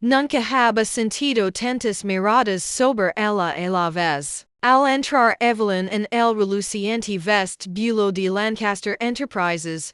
Nunca haba sentido tantas miradas sobre ella a la vez. Al entrar Evelyn en el reluciente vestibulo de Lancaster Enterprises,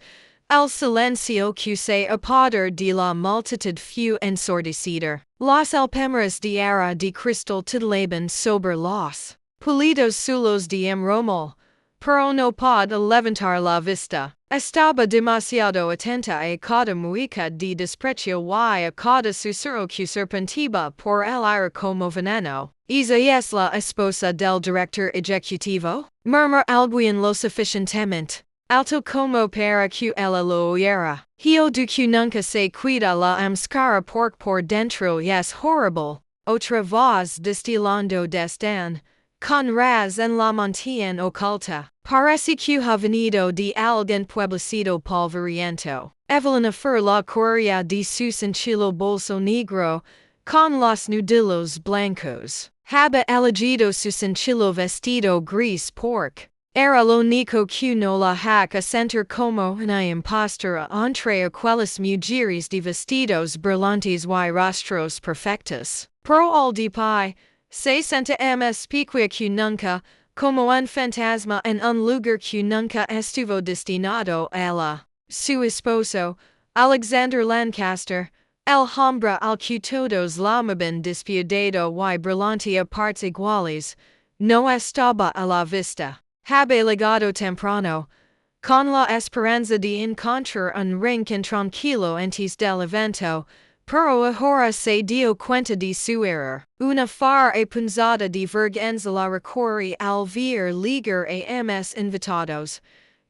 el silencio que se apodera de la multitud fue ensordecido. Las alpemeras de ara de cristal titulaban sobre los pulidos suelos de Rommel, pero no pod levantar la vista. Estaba demasiado atenta a cada mueca de desprecio y a cada susurro que serpenteaba por el aire como veneno. ¿Esa es la esposa del director ejecutivo? Murmur alguien lo suficientemente alto como para que ella lo oyera. Hio de que nunca se cuida la máscara por dentro es horrible. Otra voz destilando desdén. Con ras en la mantiene oculta. Parece que ha venido de algún pueblecito polvoriento. Evelyn afer la correa de su sencillo bolso negro, con los nudillos blancos. Haba elegido su sencillo vestido gris porque era lo único que no la haca sentir como una impostora entre aquellas mujeres de vestidos brillantes y rostros perfectos. Pro al de pi, se senta ms piqua que nunca, como un fantasma en un lugar que nunca estuvo destinado a ella. Su esposo, Alexander Lancaster, el hombre al que todos llamaban despiadado y brillante a partes iguales, no estaba a la vista. Habe llegado temprano, con la esperanza de encontrar un rincón tranquilo antes del evento, pero ahora se dio cuenta de su error. Una far punzada de vergüenza la recorre al ver llegar a ms invitados,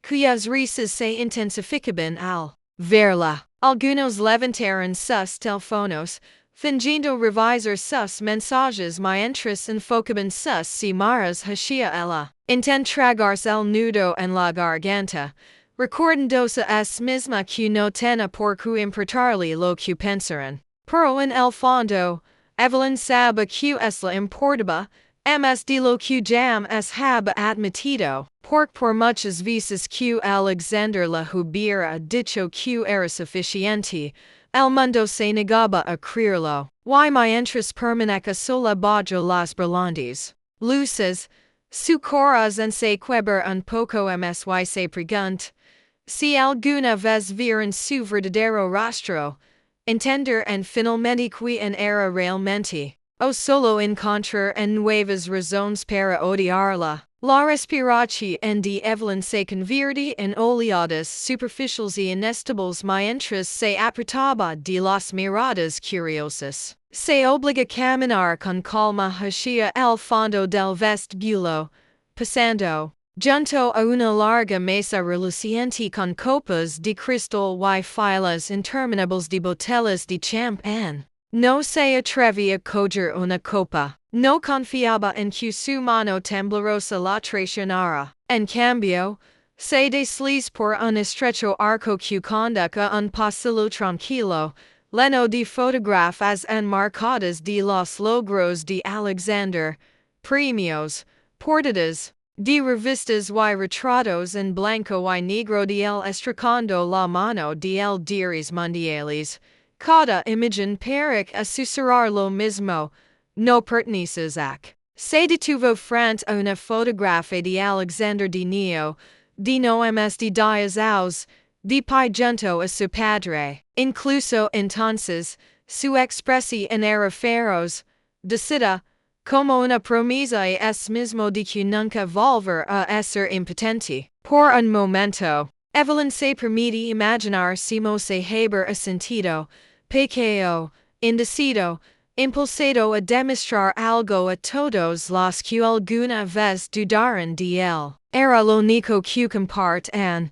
cuyas risas se intensificaban al verla. Algunos levantaron sus teléfonos, fingiendo revisar sus mensajes mientras enfocaban sus cimarras hacia ella. Intent tragarse el nudo en la garganta, recordándose a sí misma que no tenía por qué importarle lo que pensaran. Pero en el fondo, Evelyn sabe que es la importaba, ms de lo que jam es haba admitido, porque por muchas veces que Alexander la hubiera dicho que era suficiente, el mundo se negaba a creerlo. Y mientras permanece sola bajo las brillantes luces, su corazón se quiebra un poco y se pregunta, si alguna vez vieron su verdadero rostro, entender en finalmente quién era realmente, o solo encontrar en nuevas razones para odiarla. La respiración de Evelyn se convierte en oleadas superficiales y inestables mientras se apretaba de las miradas curiosas. Se obliga a caminar con calma hacia el fondo del vestibulo, pasando junto a una larga mesa reluciente con copas de cristal y filas interminables de botellas de champán. No se atrevía a coger una copa. No confiaba en que su mano temblorosa la traicionara. En cambio, se desliza por un estrecho arco que conduce a un pasillo tranquilo, lleno de fotografías enmarcadas de los logros de Alexander, premios, portadas, de revistas y retratos en blanco y negro de él estrechando la mano de el diarios mundiales. Cada imagen parece a susurrar lo mismo, no perteneces ac. Se detuvo frente a una fotografía de Alexander de Neo, de no ms de diazaos, de pi junto a su padre. Incluso entonces, su expresión era feroz, decidida, como una promesa a es mismo de que nunca volver a ser impotente. Por un momento, Evelyn se permite imaginar si se haber sentido pequeño, indecido, impulsado a demostrar algo a todos los que alguna vez dudaron de él. Era lo único que comparten.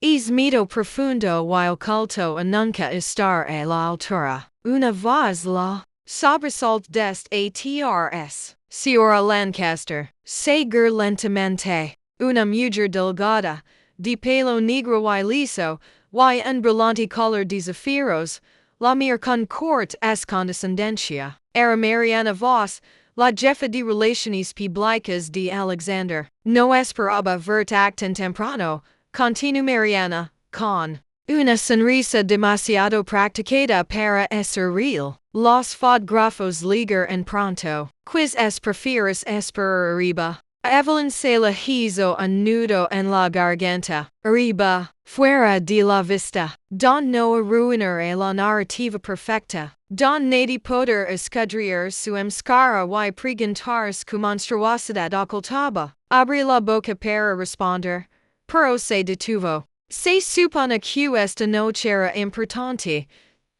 Es miedo profundo y oculto a nunca estar a la altura. Una voz la sobresalt des atrs. Señora Lancaster, seguir lentamente. Una mujer delgada, de pelo negro y liso, y un brillante color de zafiros, la mira con corte es condescendencia. Era Mariana Voss, la jefa de relaciones públicas de Alexander. No esperaba ver tan temprano, continuó Mariana, con Una sonrisa demasiado practicada para ser real. Los fotógrafos liger en pronto. Quiz es prefieres esperar arriba. Evelyn se la hizo un nudo en la garganta. Arriba, fuera de la vista. Don no arruinar la narrativa perfecta. Don nadie poder escudriar su máscara y preguntar su monstruosidad ocultaba. Abre la boca para responder, pero se detuvo. Se supone que esta noche era importante.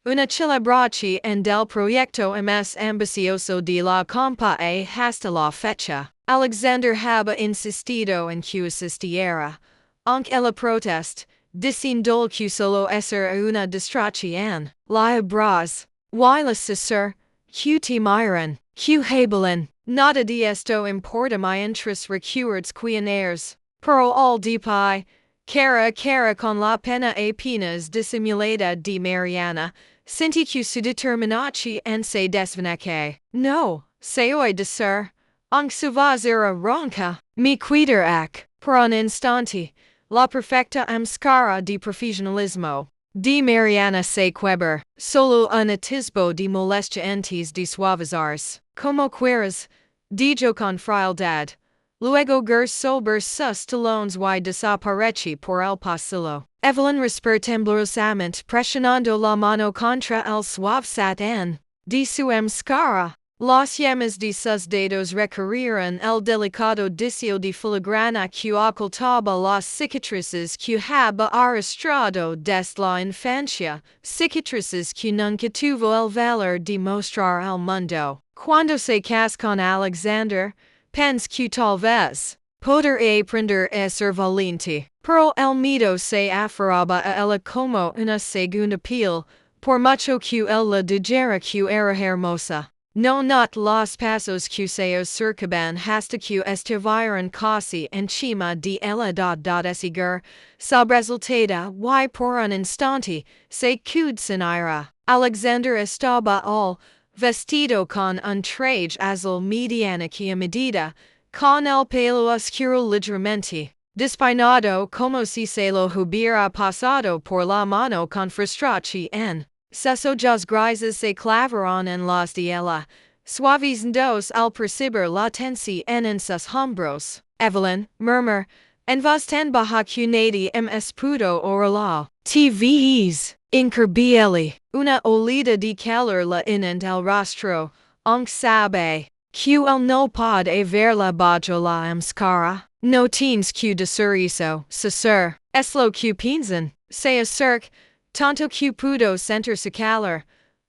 Una celebración en del proyecto más ambicioso de la compañía hasta la fecha. Alexander había insistido en que asistiera, aunque la protesta, diciendo que solo era una distracción. La abraz, y la cesar, que te miran, que hablan. Nada de esto importa mientras recuerds quienes, pero al después, cara a cara con la pena apenas disimulada de Mariana, sentí que su determinación se desvanece. No, se oye decir, aunque su voz era ronca, me cuidará, por un instante, la perfecta máscara de profesionalismo. De Mariana se quebra, solo un atisbo de molestia antes de suavizarse. Como quieras, dijo con frialdad. Luego sobre sus talones y desaparece por el pasillo. Evelyn respiró temblorosamente presionando la mano contra el suave satén de su máscara. Las yemas de sus dedos recorrieron el delicado disco de filigrana que ocultaba las cicatrices que había arrastrado desde la infancia, cicatrices que nunca tuvo el valor de mostrar al mundo. Cuando se casó con Alexander, pensé que tal vez podría aprender a ser valiente, pero el miedo se aferraba a ella como una segunda piel, por mucho que él la dijera que era hermosa. No not los pasos que se acercaban hasta que estuvieron casi encima de ella da decidir, sobresaltada y por un instante, se quedó sin aire. Alexander estaba al vestido con un traje azul mediana que a medida, con el pelo oscuro ligeramente despeinado como si se lo hubiera pasado por la mano con frustración. Sus ojos grises se clavaron en los de ella, suavizandos al percibir la tensión en sus hombros. Evelyn, murmur, en voz tan baja que nadie pudo oírla. Te ves increíble. Una olida de calor le inundó el rostro, aunque sabe que él no puede verla bajo la máscara. No tienes que decir eso, Cesar. Es lo que piensan. Se acerca, tanto que pudo sentir su calor.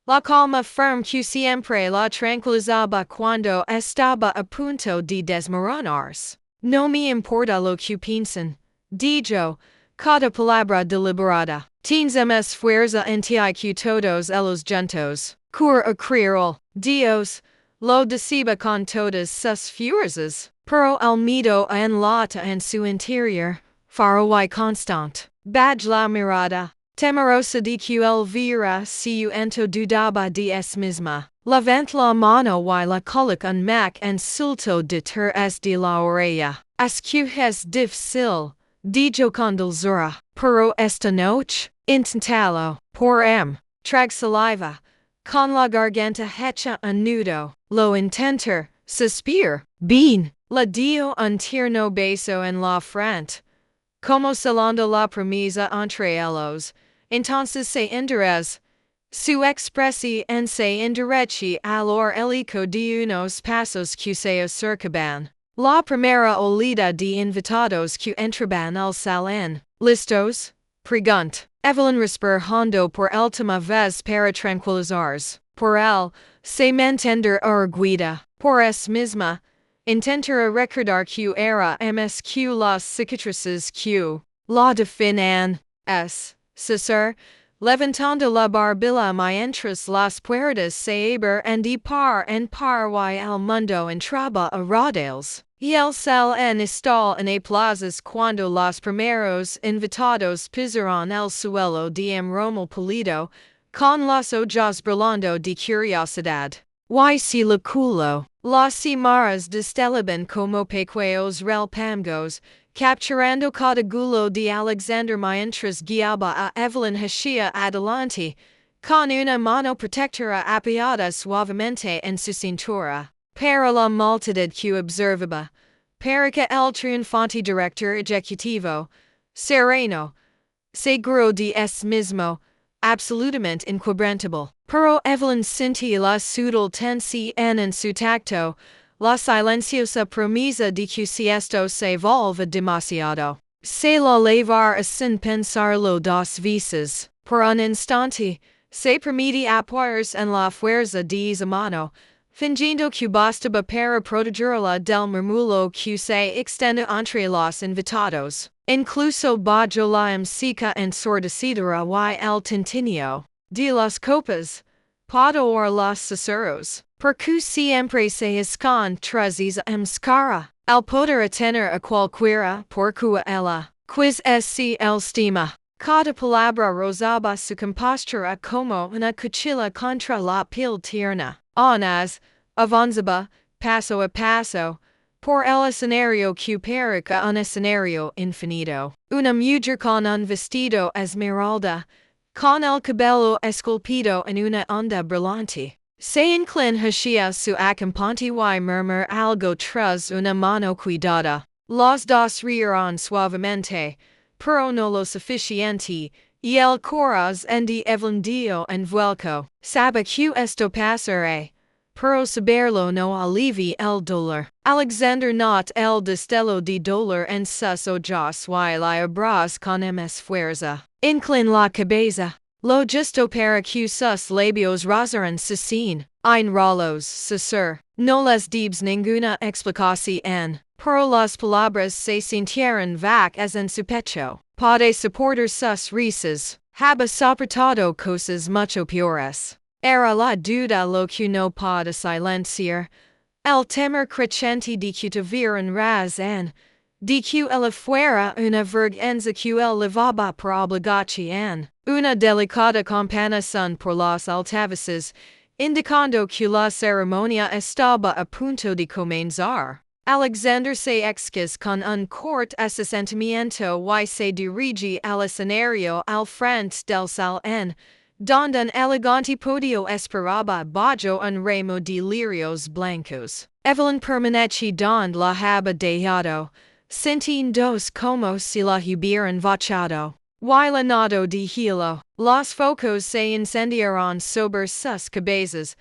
La calma firme que siempre la tranquilizaba cuando estaba a punto de desmoronarse. No me importa lo que piensan, dijo, cada palabra deliberada. Tienes más fuerza en ti que todos ellos juntos. Cur a creerlo, Dios, lo decía con todas sus fuerzas, pero el miedo enlata en su interior, faro y constante. Baj la mirada. Temerosa de que él viera si ento dudaba de es misma. Levant la mano y la coloca un mac en sulto detrás de la orella. Es que es difícil, dijo con dulzura, pero esta noche, intentalo, por trag saliva, con la garganta hecha un nudo, lo intentar, suspir, bien, le dio un tierno beso en la frente, como selando la promesa entre ellos. Entonces se enderez. Su expresión se enderece al el eco de unos pasos que se acercaban. La primera olida de invitados que entraban al salón. ¿Listos? Pregunt. Evelyn respiró hondo por última vez para tranquilizarse. Por él, se mantener erguida. Por es misma, intentar recordar que era más que las cicatrices que la definan. Cesar, levantando la barbilla mientras las puertas se abren de par en par y el mundo entraba a rodeos. Y el sal en estall en plazas cuando los primeros invitados pisaron el suelo de romo pulido, con los ojos brillando de curiosidad. Y si lo culo, Las cimarras destelaban como pequeños relpangos, capturando cada gulo de Alexander mientras guiaba a Evelyn hacia adelante, con una mano protectora apoyada suavemente en su cintura. Para la multitud que observaba, para que el triunfante director ejecutivo, sereno, seguro de sí mismo, absolutamente inquebrantable. Pero Evelyn sentía la sutil tensión en su tacto, la silenciosa promesa de que si esto se volve demasiado, se la llevar sin pensarlo dos veces. Por un instante, se permite apoyarse en la fuerza de esa mano, fingiendo que bastaba para protegerla del murmullo que se extende entre los invitados. Incluso bajo la música ensordecedora y el tintinio de las copas, para oír los susurros, porque siempre se esconde tras esa máscara. El poder tener a cualquiera porque ella, quiz es si el estima. Cada palabra rozaba su compostura como una cuchilla contra la piel tierna. Aunaz, avanzaba, paso a paso, por el escenario que parecía un escenario infinito. Una mujer con un vestido esmeralda, con el cabello esculpido en una onda brillante, se inclina hacia su acompañante y murmura algo tras una mano cuidada. Los dos rieron suavemente, pero no lo suficiente, y el corazón de Evelyn dio en vuelco. Sabe que esto pasará, pero saberlo no alivia el dolor. Alexander not el destello de dolor en sus ojos y la abraza con más fuerza. Inclina la cabeza. Lo justo para que sus labios rozaran su sin. Ein ralos, susur. No les debes ninguna explicación. Pero las palabras se sintieron vacas en su pecho. Puede soportar sus risas. Haba soportado cosas mucho peores. Era la duda lo que no puede silenciar. El temor creciente de que tuvieran razón. De que ella fuera una vergüenza que él levaba por obligación. Una delicada companación por los altavoces, indicando que la ceremonia estaba a punto de comenzar. Alexander se excuse con un corto asentimiento y se dirige al escenario al frente del salón, donde un elegante podio esperaba bajo un ramo de lirios blancos. Evelyn permanece donde la había dejado, sintiéndose como si la hubieran vachado. Y la nado de hilo. Los focos se incendiaron sobre sus cabezas,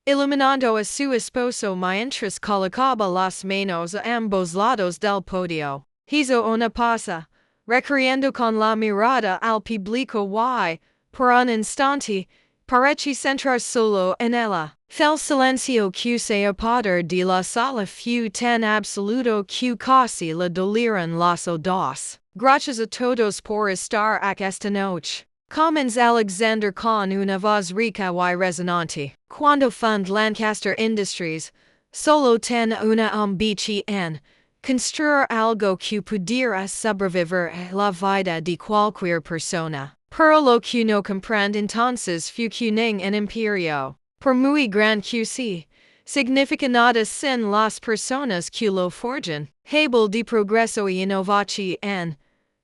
iluminando a su esposo mientras colocaba las manos a ambos lados del podio. Hizo una pausa, recreando con la mirada al público y, por un instante, parece centrar solo en ella. El silencio que se apoderó de la sala fue tan absoluto que casi le dolieron los oídos. Gracias a todos por estar aquí esta noche. Comenzó Alexander con una voz rica y resonante. Cuando fund Lancaster Industries, solo ten una ambición, construir algo que pudiera sobrevivir a la vida de cualquier persona. Pero lo que no comprende entonces fue que en imperio, por muy gran que sea, significa nada sin las personas que lo forjan. Hebel de progreso y innovación,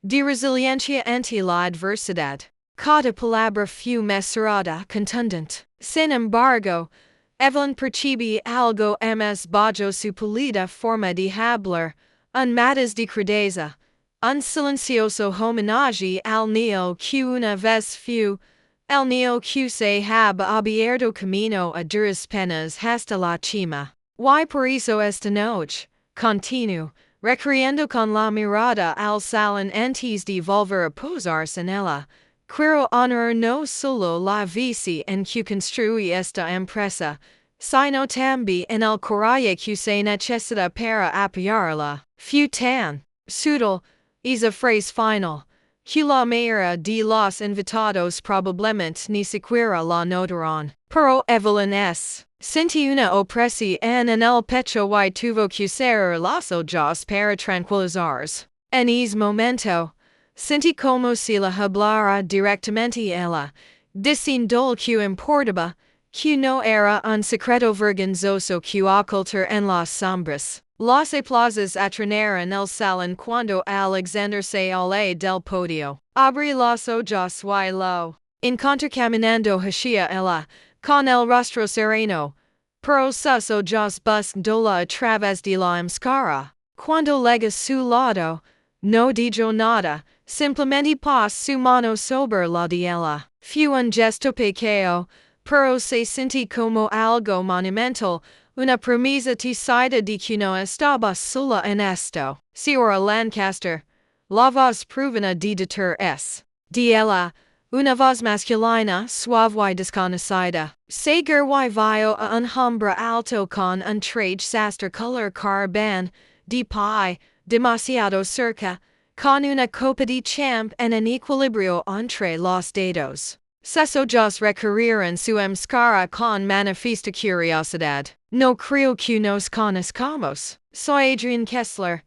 de resiliencia ante la adversidad. Cada palabra fue mesurada, contundente. Sin embargo, Evelyn percibía algo más bajo su pulida forma de hablar, un matiz de crudeza, un silencioso homenaje al niño que una vez fue, el niño que se había abierto camino a duras penas hasta la cima. Y por eso esta noche, continuó, recreando con la mirada al salón antes de volver a posarse en ella, quiero honrar no solo la vida en que construí esta empresa, sino también en el coraje que se necesita para apoyarla. Fue tan sutil, esa frase final, que la mayoría de los invitados probablemente ni siquiera la notaron. Pero Evelyn sentí una opresión en el pecho y tuvo que cerrar los ojos para tranquilizarse. En ese momento, sentí como si la hablara directamente ella, diciendo que importaba, que no era un secreto vergonzoso que ocultar en las sombras. Los aplausos atronaron el salón cuando Alexander se ale del podio. Abrí los ojos y lo encontré caminando hacia ella, con el rostro sereno, pero sus ojos buscándola a través de la máscara. Cuando llega su lado, no dijo nada, simplemente pos su mano sobre la de ella. Fue un gesto pequeño, pero se sentí como algo monumental, una promesa decidida de que no estaba sola en esto. Señora Lancaster, la voz provena de detrás de ella, una voz masculina, suave y desconocida. Segur y vio a un hombre alto con un traje sastre color carbón, de pie, demasiado cerca, con una copa de champ en un equilibrio entre los dedos. Sus ojos recorrieron su máscara con manifiesta curiosidad. No creo que nos conozcamos. Soy Adrian Kessler.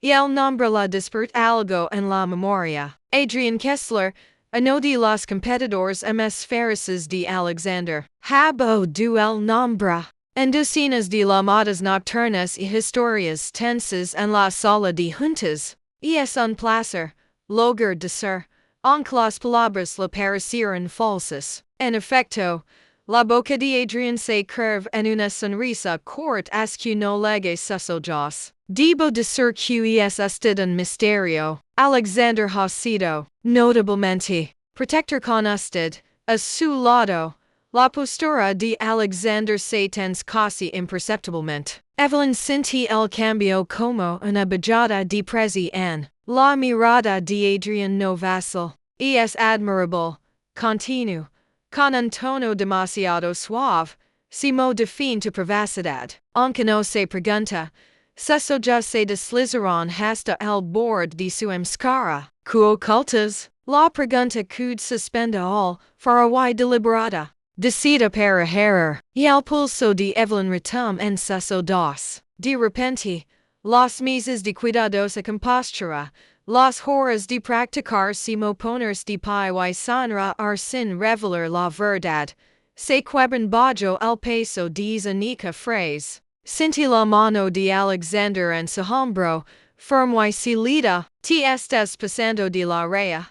Y el nombre la despertó algo en la memoria. Adrian Kessler, uno de los competidores más feroces de Alexander. Habó du el nombre. En docenas de llamadas nocturnas y historias tensas en la sala de juntas. Y es un placer, lograr decir, aunque las palabras le parecieron falsas. En efecto, la boca de Adrian se curve en una sonrisa corta hasta que no llegue sus ojos. Debo decir que es usted un misterio, Alexander ha sido, notablemente, protector con usted, a su lado. La postura de Alexander se tense casi imperceptiblemente. Evelyn sentí el cambio como una bajada de presión en la mirada de Adrian no vacil. Y es admirable, continuó, con un tono demasiado suave, si mo define tu privacidad, aunque no se pregunta, sus ojos se deslizaron hasta el borde de su máscara. ¿Qué ocultas? La pregunta quod suspende all, fara y deliberada. Decida para errar, y el pulso de Evelyn retum en sus ojos. De repente, los meses de cuidadosa compostura, las horas de practicar sin ponerse de pie y sonreír sin revelar la verdad, se quebran bajo el peso de esa única frase. Sentí la mano de Alexander en su hombro, firme y sólida. Te estás pasando de la raya.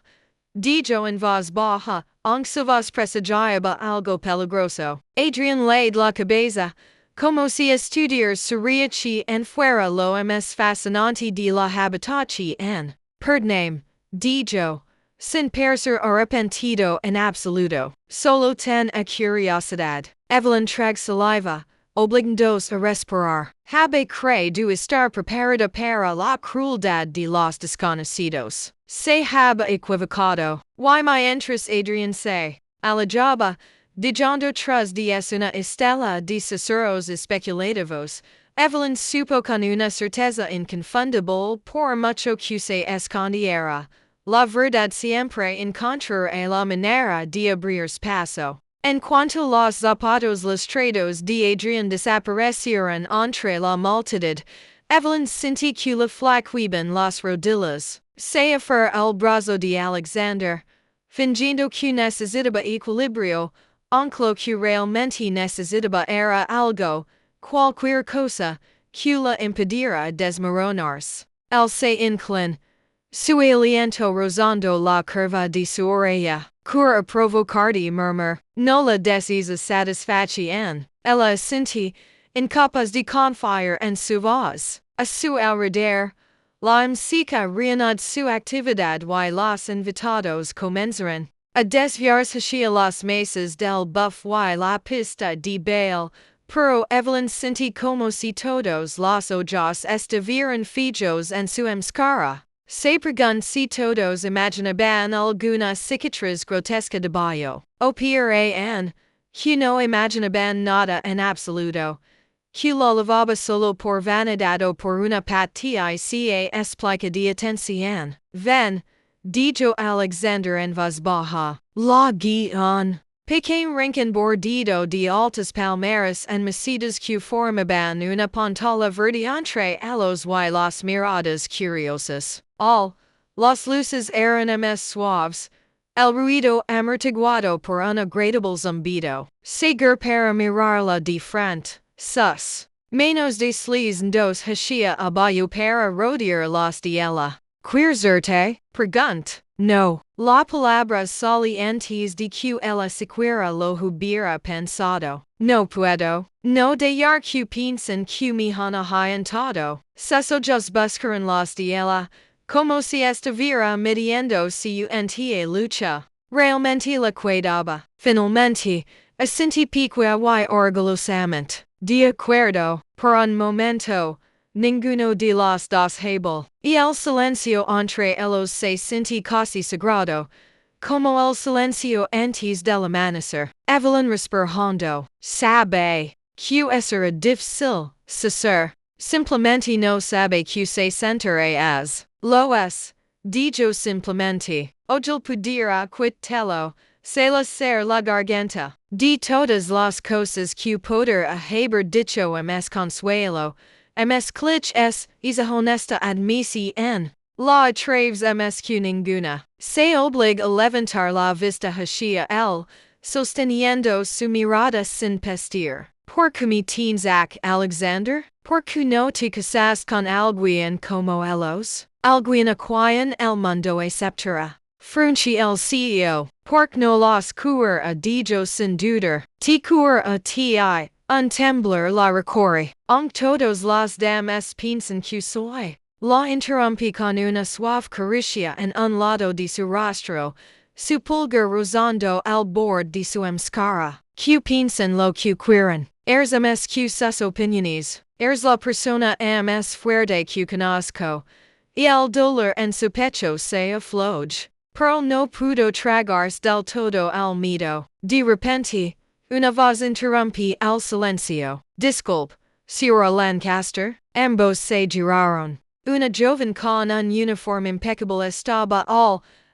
Dijo en voz baja, aunque su voz presagiaba algo peligroso. Adrian laid la cabeza, como si estudiar sería chi en fuera lo más fascinante de la habitación en. Perdóname, dijo, sin parecer arrepentido en absoluto. Solo ten a curiosidad. Evelyn trague saliva, obligándoos a respirar. Habe creído estar preparada para la crueldad de los desconocidos. Se habe equivocado. Y mientras Adrian se alejaba, dejando tras de una estela de susurros especulativos, Evelyn supo con una certeza inconfundible por mucho que se escondiera. La verdad siempre encontrará la manera de abrirse paso. En cuanto los zapatos lustrados de Adrian desaparecieron entre la multitud, Evelyn sintió que le flaqueaban las rodillas. Se aferró el brazo de Alexander, fingiendo que necesitaba equilibrio, aunque lo que realmente necesitaba era algo, cualquier cosa, que la impidiera desmoronarse. Él se inclinó, su aliento rozando la curva de su oreja. Cura provocarte murmur, no la deseas satisfacción. Ella asentí, incapaz de confiar en su voz. A su alrededor, la música reanudó su actividad y los invitados comenzaron a desviarse hacia las mesas del buff y la pista de baile, pero Evelyn sentí como si todos los ojos estuvieran fijos en su máscara. Se preguntó si todos imaginaban alguna cicatriz grotesca debajo. Opiran, que no imaginaban nada en absoluto. Que lo lavaba solo por vanidad o por una patía y se explica de atención. Ven, dijo Alexander en voz baja, la guion. Pequeño rincón bordeado de altas palmeras en mesitas que formaban una pantalla verde entre ellos y las miradas curiosas. All, las luces eran más suaves, El ruido amortiguado por un agradable zumbido. Segur para mirarla de frente. Sus manos de sleaze dos hashia abayo para rodear las de ella. Querzerte? Pregunt. No. La palabra soli antes de que ella siquiera lo hubiera pensado. No puedo. No dejar que piensen que me han ahuyentado. Sus ojos buscaron las de ella, como si estuviera midiendo su antia lucha. Realmente la cuidaba. Finalmente, asentí pique y orgullosamente. De acuerdo, por un momento, ninguno de los dos habló, y el silencio entre ellos se sentí casi sagrado, como el silencio antes del amanecer. Evelyn respiró hondo. Sabe que será difícil, Cesar. Simplemente no sabe que se sentirá as. Lo es. Dijo simplemente. Ojal pudiera quitarlo. Se la ser la garganta. De todas las cosas que poder haber dicho es consuelo. Ms clich es honesta admisión. La atreves ms que ninguna. Se obliga a levantar la vista hacia él, sosteniendo su mirada sin pestir. ¿Por qué me tienes aquí, Alexander? ¿Por qué no te casas con alguien como ellos? Alguien a quien el mundo aceptará. Frunchi el CEO. ¿Por qué no los cura dijo sin dudar? Te cura a ti. Un temblor la recorre. Aunque todos los demás piensan que soy. La interrumpí con una suave caricia en un lado de su rostro, su pulgar rozando al borde de su máscara. Que piensan lo que quieren. Ms que sus opiniones. La persona ms fuerte que conozco. Y el dolor en su pecho se afloja. Pearl no pudo tragarse del todo al miedo. De repente, una voz interrumpí el silencio. Disculpe, Sra. Lancaster. Ambos se giraron. Una joven con un uniforme impecable estaba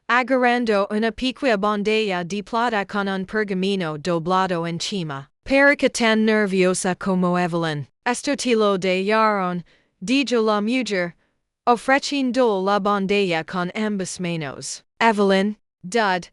agarrando una pequeña botella de plata con un pergamino doblado encima. Parecía tan nerviosa como Evelyn. Esto te lo dejaron, dijo la mujer, ofreciendo la botella con ambas manos. Evelyn, dud,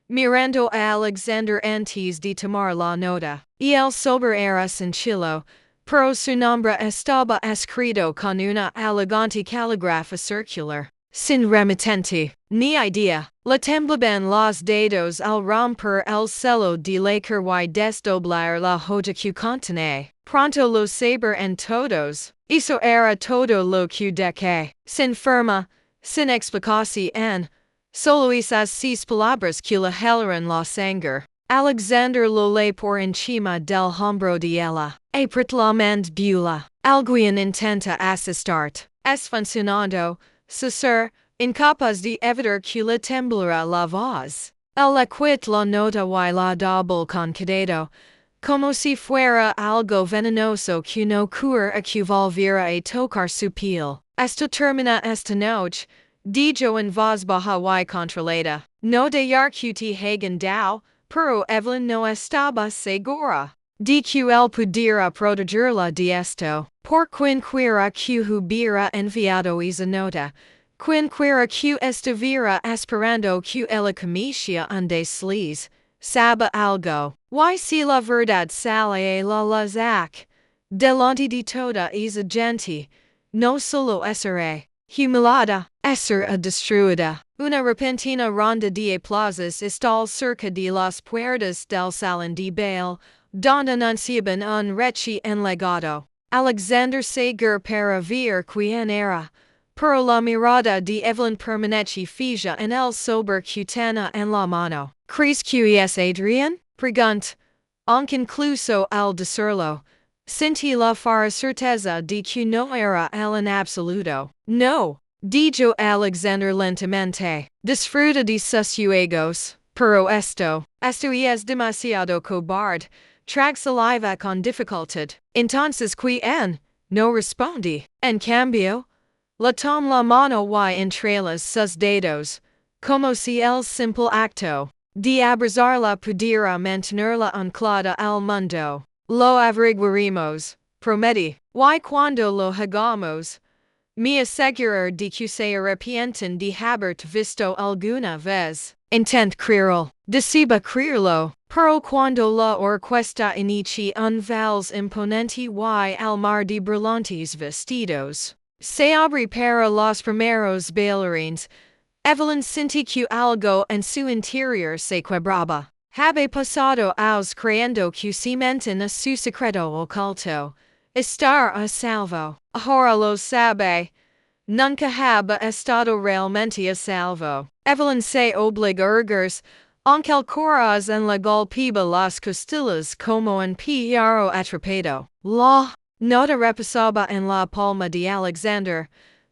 mirando a Alexander antes de tomar la nota. Y el sobre era sencillo, pero su nombre estaba escrito con una elegante caligrafía circular. Sin remitente, ni idea. Le temblaban los dedos al romper el celo de lacar y desdoblar la hoja que contenía. Pronto lo saber en todos. Eso era todo lo que dejé. Sin firma, sin explicación. Solo esas 6 palabras que le helaron la sangre. Alexander lo ley por encima del hombro de ella. Apretamente bula. Alguien intenta asustarte. Es funcionando, Cesar, incapaz de evitar que le temblara la voz. Él le quit la nota y la doble con cuidado, como si fuera algo venenoso que no cura que volviera a tocar su piel. Esto termina esta noche, dijo en voz baja y controlada. No dejar que te hagan dao, pero Evelyn no estaba segura. De que él pudiera protegerla de esto. Por quien quiera que hubiera enviado esa nota. Quien quiera que estuviera esperando que ella comisia un desliz. Sabe algo. Y si la verdad sale a la luz delante de toda esa gente, no solo será humillada, será destruida. Una repentina ronda de aplausos está cerca de las puertas del salón de baile, donde anunciaban un recién enlegado. Alexander segur para ver quién era, pero la mirada de Evelyn permanece fija en el sobre que tenía en la mano. ¿Crees que es Adrián? Pregunt. Aunque incluso al decirlo, sentí la fara certeza de que no era él en absoluto. No, dijo Alexander lentamente. Disfruta de sus juegos, pero esto es demasiado cobarde. Traga saliva con dificultad. Entonces ¿quién? No responde. En cambio, le tomó la mano y entre sus dedos, como si el simple acto de abrazarla pudiera mantenerla anclada al mundo. Lo averiguaremos, prometí. Y cuando lo hagamos, me asegurar de que se arrepienten de haberte visto alguna vez. Intent creerlo. Deceba creerlo. Pero cuando la orquesta inicia un vals imponente y al mar de brillantes vestidos. Se abre para los primeros bailarines. Evelyn sintió algo en su interior se quebraba. Habe pasado años creyendo que se mantenía su secreto oculto. Estar a salvo. Ahora lo sabe. Nunca habe estado realmente a salvo. Evelyn se obliga a erguirse, aunque el coraz en la golpeba las costillas como un perro atrapado. La nota reposaba en la palma de Alexander,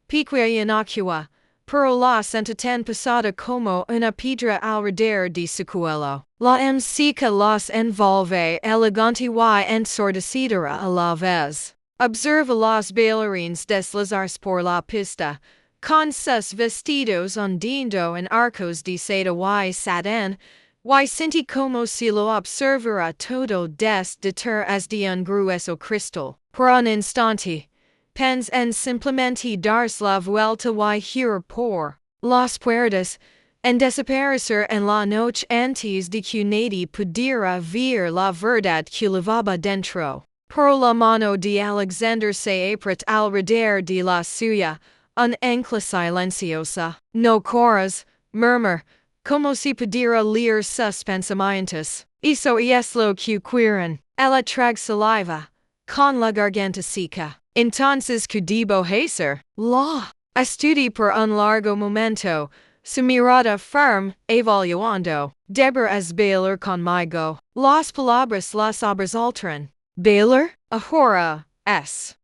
piqua inocua, pero la senta tan pesada como una piedra alrededor de su cuello. La música los envolve elegante y ensordecedora a la vez. Observa los bailarines deslizarse por la pista, con sus vestidos hundiendo en arcos de seda y satán, y siente como si lo observara todo detrás de un grueso cristal. Por un instante, pens en simplemente darse la vuelta y girar por las puertas, en desaparecer en la noche antes de que nadie pudiera ver la verdad que llevaba dentro. Por la mano de Alexander se apretó alrededor de la suya, un ancla silenciosa. No corras, murmur, como si pudiera leer sus pensamientos. Eso es lo que quieren. Ella traga saliva, con la garganta seca. Entonces que debo hacer? La estudié por un largo momento, su mirada firme, evaluando. Deberás bailar conmigo. Las palabras las sobresaltaron. Bailar? Ahora,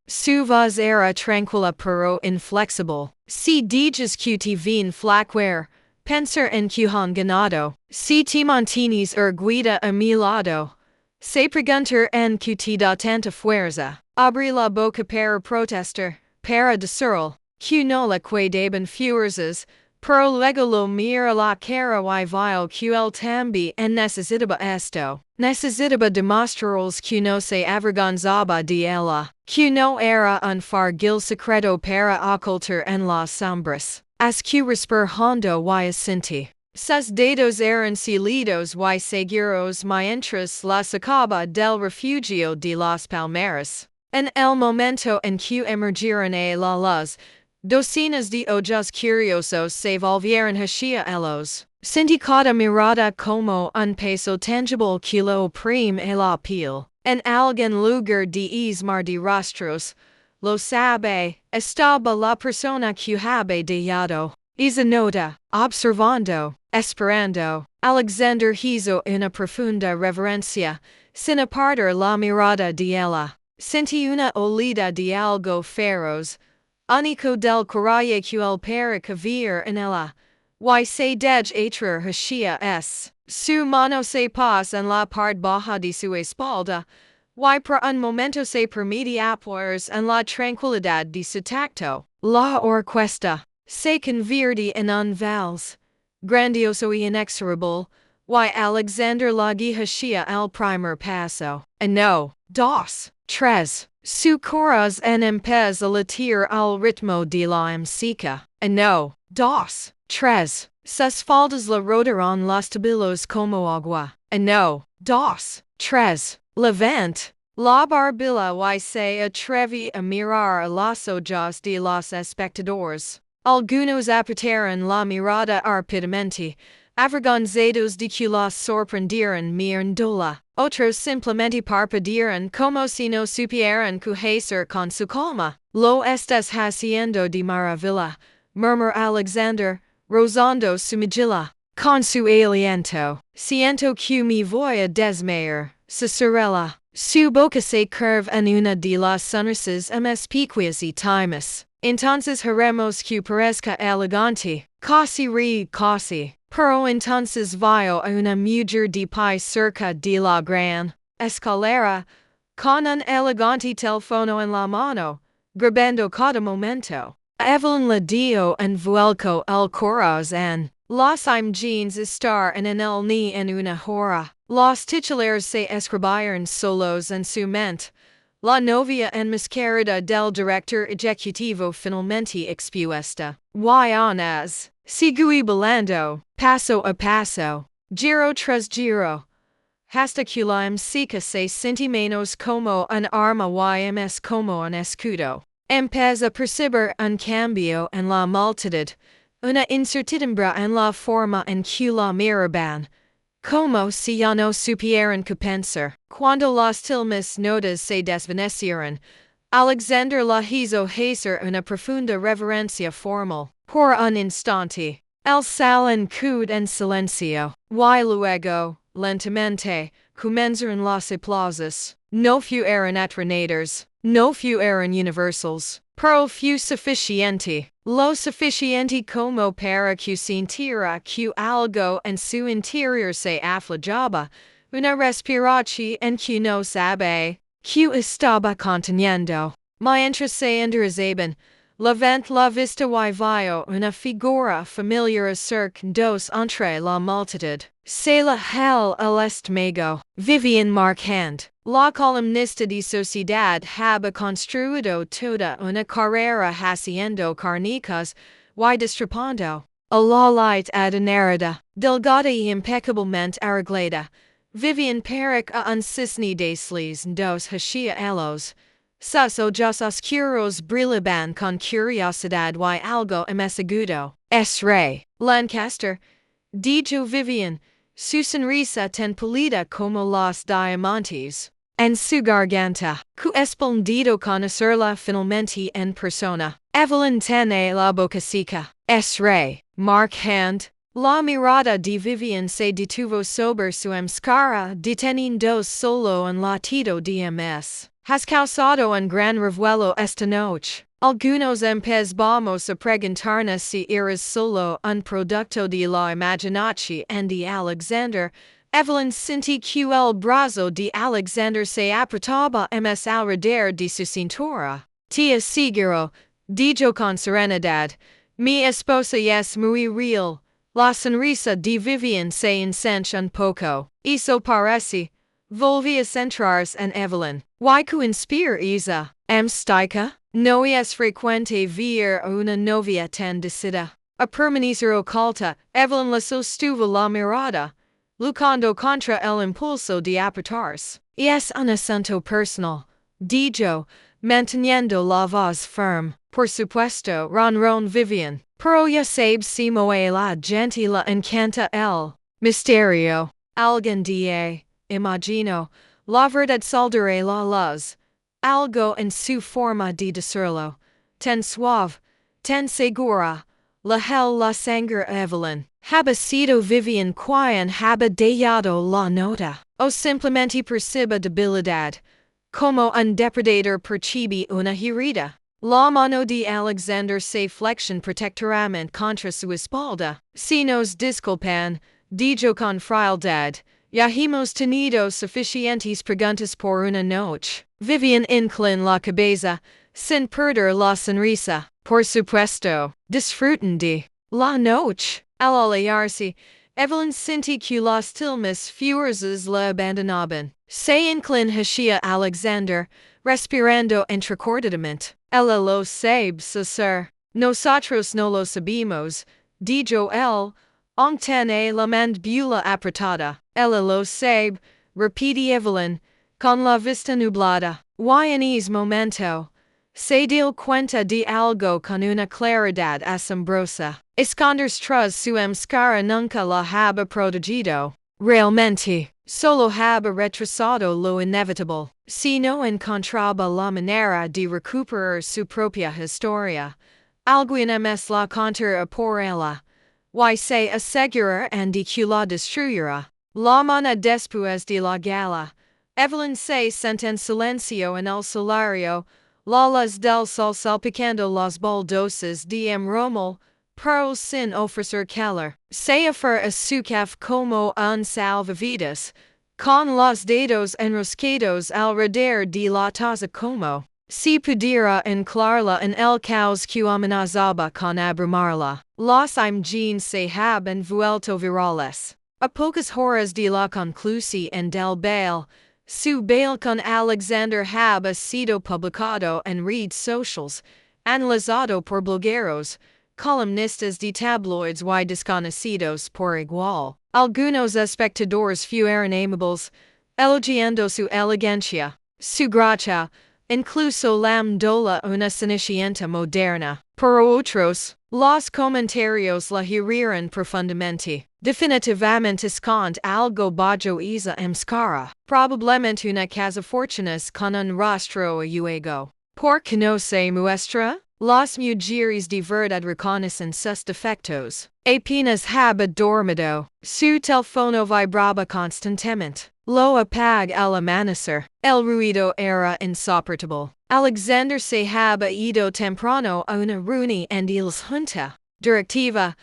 su voz era tranquila pero inflexible. Si dices que te ven flaquear, pensar en que han ganado. Si te mantienes erguida a mi lado. Se preguntar en que te da tanta fuerza. Abrí la boca para protestar, para decirle que no le quedaban fuerzas, pero luego lo mira la cara y vio que él también necesitaba esto. Necesitaba demostrarles que no se avergonzaba de ella, que no era un fargil secreto para ocultar en las sombras. As que respirar hondo y asentí. Sus dedos eran silidos y seguros mientras la sacaba del refugio de las palmeras. En el momento en que emergieron a la luz, docenas de ojos curiosos se volvieron hacia ellos. Sentí cada mirada como un peso tangible que lo oprime a la piel. En algún lugar de ismar de rostros, lo sabe, estaba la persona que habe dejado. Esa nota, observando, esperando. Alexander hizo una profunda reverencia, sin apartar la mirada de ella. Sentí una olida de algo feroz, único del coraje que él para caer en ella. Y se dej atrar hacia su mano se posa en la parte baja de su espalda, y por un momento se permite apoyarse en la tranquilidad de su tacto. La orquesta se convierte en un vals, grandioso y inexorable, y Alexander la guía hacia el primer paso. Uno, dos, tres. Su corazón empieza a latir al ritmo de la música. Uno, dos, tres. Sus faldas la rodaron los tabillos como agua. Uno, dos, tres. Levant. La barbilla y se atreve a mirar a los ojos de los espectadores. Algunos apartaron la mirada rápidamente, avergonzados de que los sorprendieran mirándola. Otros simplemente parpadearon como si no supieran qué hacer con su calma. Lo estás haciendo de maravilla, murmuró Alexander, rozando su mejilla. Con su aliento, siento que me voy a desmayar, susurrela. Su boca se curva en una de las sonrisas más pequeñas y timas. Entonces haremos que parezca elegante. Casi ríe casi. Pero entonces vio a una mujer de pie cerca de la gran escalera, con un elegante teléfono en la mano, grabando cada momento. Evelyn le dio en vuelco el corazón. Los imaginas estar en el ni en una hora. Los titulares se escribieron solos en su mente, la novia enmascarada del director ejecutivo finalmente expuesta. Y anas, sigue volando, paso a paso, giro tras giro, hasta que la música se siente menos como un arma y más como un escudo. Empieza a percibir un cambio en la multitud, una incertidumbre en la forma en que la miraban, como si ya no supieran qué pensar. Cuando las tilmas notas se desvanecieron, Alexander la hizo hacer una profunda reverencia formal. Por un instante, el salón quedó en silencio, y luego, lentamente, comenzaron los aplausos. No fueron atronadores, no fueron universals, pero fue suficiente. Lo suficiente como para que sintiera que algo en su interior se aflojaba, una respiración en que no sabe que estaba conteniendo. Mientras se enderezaban, levant la vista y vio una figura familiar acercándose entre la multitud. Se la hel el estómago. Vivian Marchand, la columnista de sociedad había construido toda una carrera haciendo crónicas y destripando a la light adinerada, delgada y impecablemente arreglada. Vivian Peric a un cisne de slis dos hachia elos. Sus ojos oscuros brillaban con curiosidad y algo agudo. Es rey. Lancaster, dijo Vivian, su sonrisa tan pulida como los diamantes. En su garganta, que esplendido conocerla finalmente en persona. Evelyn tiene la boca seca. Es rey. Marchand. La mirada de Vivian se detuvo sobre su máscara deteniendo solo un latido de MS. Has causado un gran revuelo esta noche. Algunos empezamos a preguntarnos si eres solo un producto de la imaginación de Alexander. Evelyn sintió que el brazo de Alexander se apretaba más alrededor de su cintura. Te aseguro, dijo con serenidad, mi esposa es muy real. La sonrisa de Vivian se ensanchó un poco. Eso parece. Volví a centrarse en Evelyn. Y que inspira esa amstica. No es frecuente ver a una novia tan decidida a permanecer oculta. Evelyn le sostuvo la mirada, luchando contra el impulso de apretarse. Es un asunto personal, dijo, manteniendo la voz firme. Por supuesto, ronron Vivian. Pero ya sabe si moe la gente le encanta el misterio. Algún día, imagino, la verdad saldrá la luz. Algo en su forma de decirlo, tan suave, tan segura, la hel la sangre Evelyn. Haba sido Vivian quien haba dejado la nota, o simplemente percibe debilidad, como un depredador percibe una herida. La mano de Alexander se flexiona protectoramente contra su espalda. Si nos disculpan, dijo con frialdad, ya hemos tenido suficientes preguntas por una noche. Vivian inclinó la cabeza, sin perder la sonrisa. Por supuesto, disfruten de la noche. Al alejarse, Evelyn sintió que las tilmas fuerzas la abandonaban. Se inclinó hacia Alexander, respirando entrecortadamente. Ella lo sabe, César. Nosotros no lo sabemos, dijo él, aunque tiene la mandíbula apretada. Ella lo sabe, repite Evelyn, con la vista nublada. Y en ese momento, se dio cuenta de algo con una claridad asombrosa. Esconderse tras su máscara nunca la haba protegido. Realmente, solo haba retrasado lo inevitable. Si no encontraba la manera de recuperar su propia historia, alguna más la contará por ella. Y se asegura de que la destruyera. La mañana después de la gala, Evelyn se sentó en silencio en el solario, la luz del sol salpicando las baldosas de Rommel, pero sin ofrecer calor. Se aferra a su caf como un salvavidas, con los dedos enroscados alrededor de la taza como si pudiera anclarla en el caos que amenazaba con abrumarla. Los imágenes se habían vuelto virales. A pocas horas de la conclusión del baile, Su bail con Alexander haba sido publicado en redes socials, analizado por blogueros, columnistas de tabloids y desconocidos por igual. Algunos espectadores fueron amables, elogiando su elegancia, su gracia, incluso llamándola una cenicienta moderna. Pero otros, los comentarios la hirieron profundamente. Definitivamente esconde algo bajo esa máscara. Probablemente una cazafortunas con un rostro ahuego. Porque no se muestra? Las mujeres de verdad reconocen sus defectos. Apenas haba dormido. Su teléfono vibraba constantemente. Lo apag al amanecer. El ruido era insoportable. Alexander se haba ido temprano a una reunión de la junta directiva.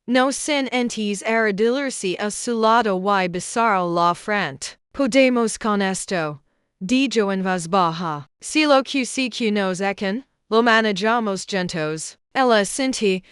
No sin antes arrodillarse a su lado y besar la frente. Podemos con esto. Dijo en voz baja. Si lo que nos echen, lo manejamos juntos. Ella asentí,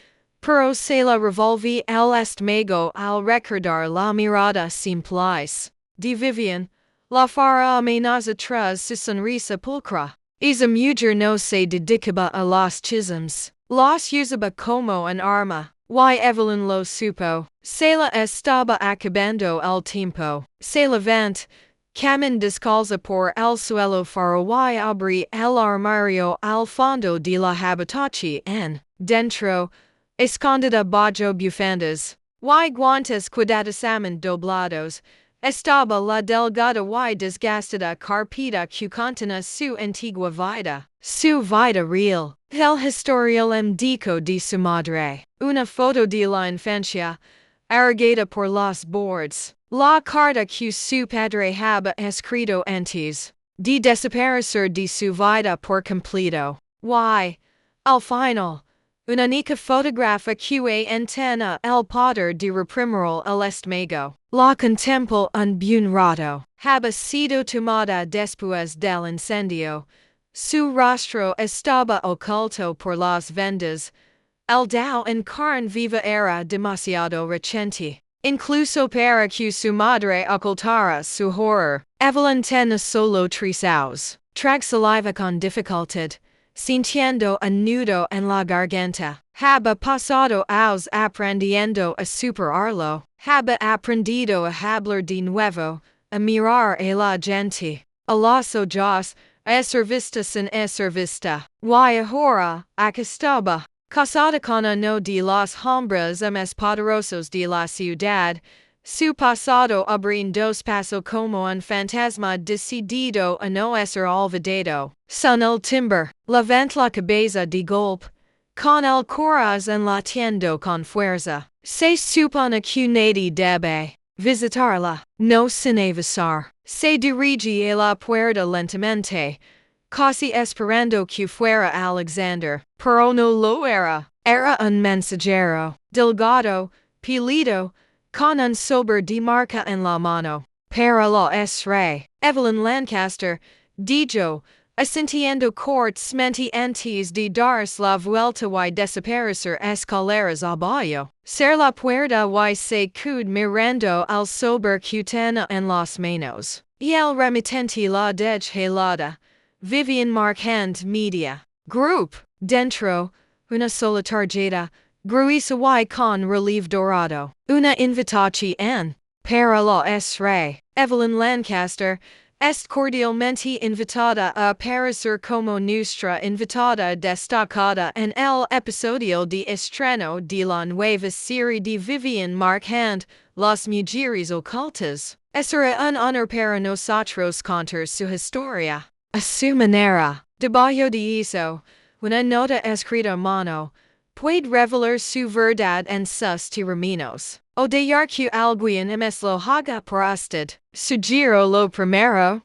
pero se la revolví el estómago al recordar la mirada simplice de Vivian, la fara amenaza tras su sonrisa pulcra. Esa mujer no se dedicaba a los chismes. Los usaba como un arma. Y Evelyn lo supo. Se la estaba acabando el tiempo. Se levant, camin descalza por el suelo faro y abrí el armario al fondo de la habitación en, dentro, escondida bajo bufandas, y guantes cuidadosamente doblados, estaba la delgada y desgastada carpeta que contenía su antigua vida. Su vida real. El historial médico de su madre. Una foto de la infancia, arrugada por los bordes. La carta que su padre había escrito antes de desaparecer de su vida por completo. Y, al final, una única fotografía que entena el poder de reprimir el estómago. La contempló un buen rato. Había sido tomada después del incendio. Su rostro estaba oculto por las vendas. El dao en carne viva era demasiado reciente. Incluso para que su madre ocultara su horror. Evelyn tenía solo 3 años. Trag saliva con dificultad, sintiendo un nudo en la garganta. Había pasado años aprendiendo a superarlo. Había aprendido a hablar de nuevo, a mirar a la gente, a los ojos, a ser vista sin ser vista. Y ahora, aquí estaba, casada con uno de los hombres más poderosos de la ciudad, su pasado abriéndose paso como un fantasma decidido a no ser olvidado. Son el timbre, levanta la cabeza de golpe, con el corazón latiendo con fuerza. Se supone que nadie debe visitarla, no sin avisar. Se dirige a la puerta lentamente, casi esperando que fuera Alexander, pero no lo era. Era un mensajero, delgado, pálido, con un sobre de marca en la mano. Para lo es rey. Evelyn Lancaster, dijo, asintiendo cortésmente antes de darse la vuelta y desaparecer escaleras abajo. Ser la puerta y se quedó mirando al sobre que tenía en las manos. Y el remitente la dejó Vivian marcando media. Group. Dentro, una sola tarjeta, gruesa y con relieve dorado. Una invitación. Para lo es rey. Evelyn Lancaster, es cordialmente invitada a aparecer como nuestra invitada destacada en el episodio de estreno de la nueva serie de Vivian marcando las mujeres ocultas. Será un honor para nosotros contar su historia. A su manera. Debajo de eso, una nota escrita a mano, puede revelar su verdad en sus términos. O dejar que alguien más lo haga por usted. Sugiero lo primero.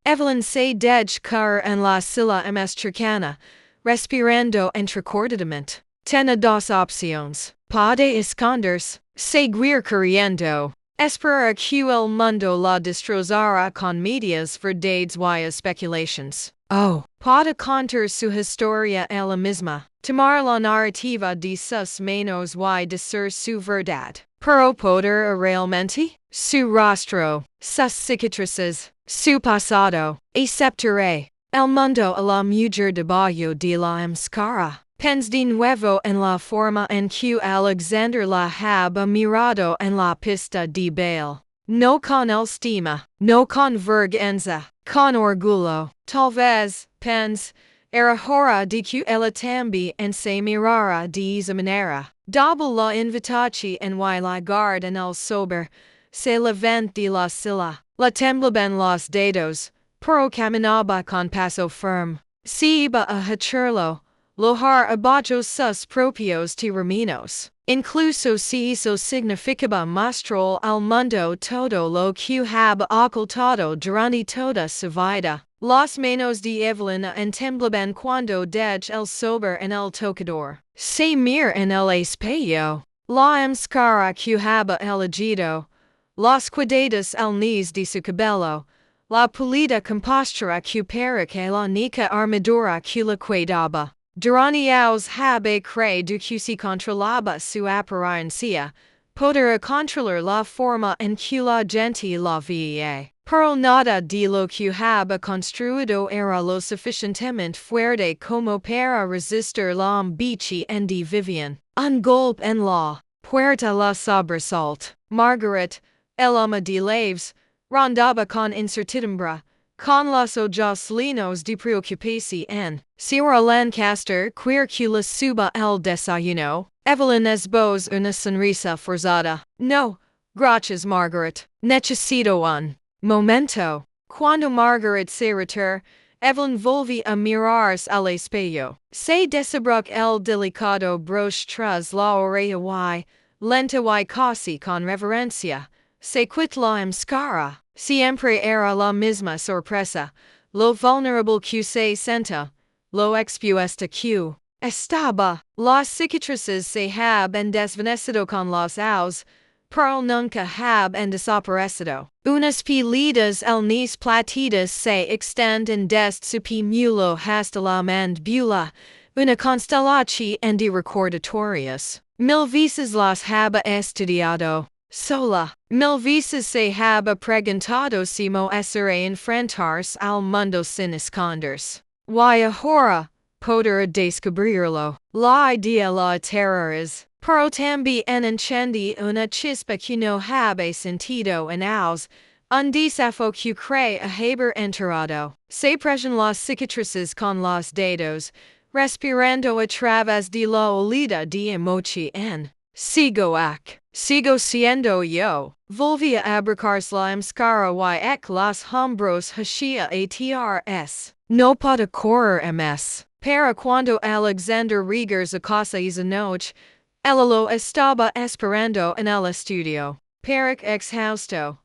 Evelyn se dejó en la silla más cercana, respirando entrecortadamente. Tiene 2 opciones. Puede esconderse, seguir corriendo. Esperar que el mundo la destrozara con medias verdades y especulaciones. Puede contar su historia ella misma, tomar la narrativa de sus manos y decir su verdad. Pero poder realmente, su rostro, sus cicatrices, su pasado, aceptaré el mundo a la mujer debajo de la máscara. Pens de nuevo en la forma en que Alexander la había mirado en la pista de baile. No con estima, no con vergüenza, con orgullo. Tal vez, pens, era hora de que ella también se mirara de esa manera. Double la invitación en la guarda en el sober, se levanta de la silla, la temblaban los dedos, pero caminaba con paso firme. Se iba a hacerlo, lojar abajo sus propios términos. Incluso si eso significaba mostrar al mundo todo lo que había ocultado durante toda su vida. Las manos de Evelyn temblaban cuando dejó el sober en el tocador. Se mira en el espejo. La máscara que había elegido. Los cuidados al niz de su cabello. La pulida compostura que para que la única armadura que la cuidaba. Durante años habe creído que si controlaba su apariencia, podría controlar la forma en que la gente la veía. Pero nada de lo que había construido era lo suficientemente fuerte como para resistir la ambición de Vivian. Un golpe en la puerta la sobresalt. Margaret, el ama de Laves, rondaba con incertidumbre, con los ojos llenos de preocupación. Señora Lancaster, queer que la suba el desayuno. Evelyn esbozó una sonrisa forzada. No, gracias Margaret. Necesito un momento. Cuando Margaret se retiró, Evelyn volvió a mirarse al espejo. Se desabrochó el delicado broche tras la oreja y, lenta y casi con reverencia, se quitó la máscara. Siempre era la misma sorpresa, lo vulnerable que se senta, lo expuesta que estaba. Las cicatrices se habían desvanecido con los años, pero nunca habían desaparecido. Unas pelidas alnis platidas se extienden desde su pimulo hasta la mandíbula, una constelación de recordatorios. Mil veces las había estudiado. Sola, mil veces se había preguntado si podría enfrentarse al mundo sin esconderse. Y ahora, podrá descubrirlo. La idea la aterroriza, pero también enciende una chispa que no había sentido en años, un desafío que cree haber enterrado. Se presionan las cicatrices con los dedos, respirando a través de la olida de emoción. Sigo siendo yo. Volví a abracarse la máscara y los hombros hacia atrás. No puedo correr más. Para cuando Alexander regresa a casa esa noche, ella lo estaba esperando en el estudio. Para exhausto.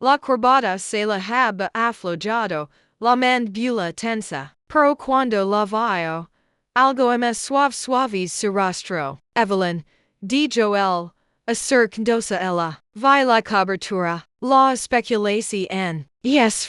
La corbata se la había aflojado, la mandíbula tensa. Pero cuando la vio, algo más suave su rostro. Evelyn, dijo él, acercándose ella, vi la cobertura, la especulación. Yes,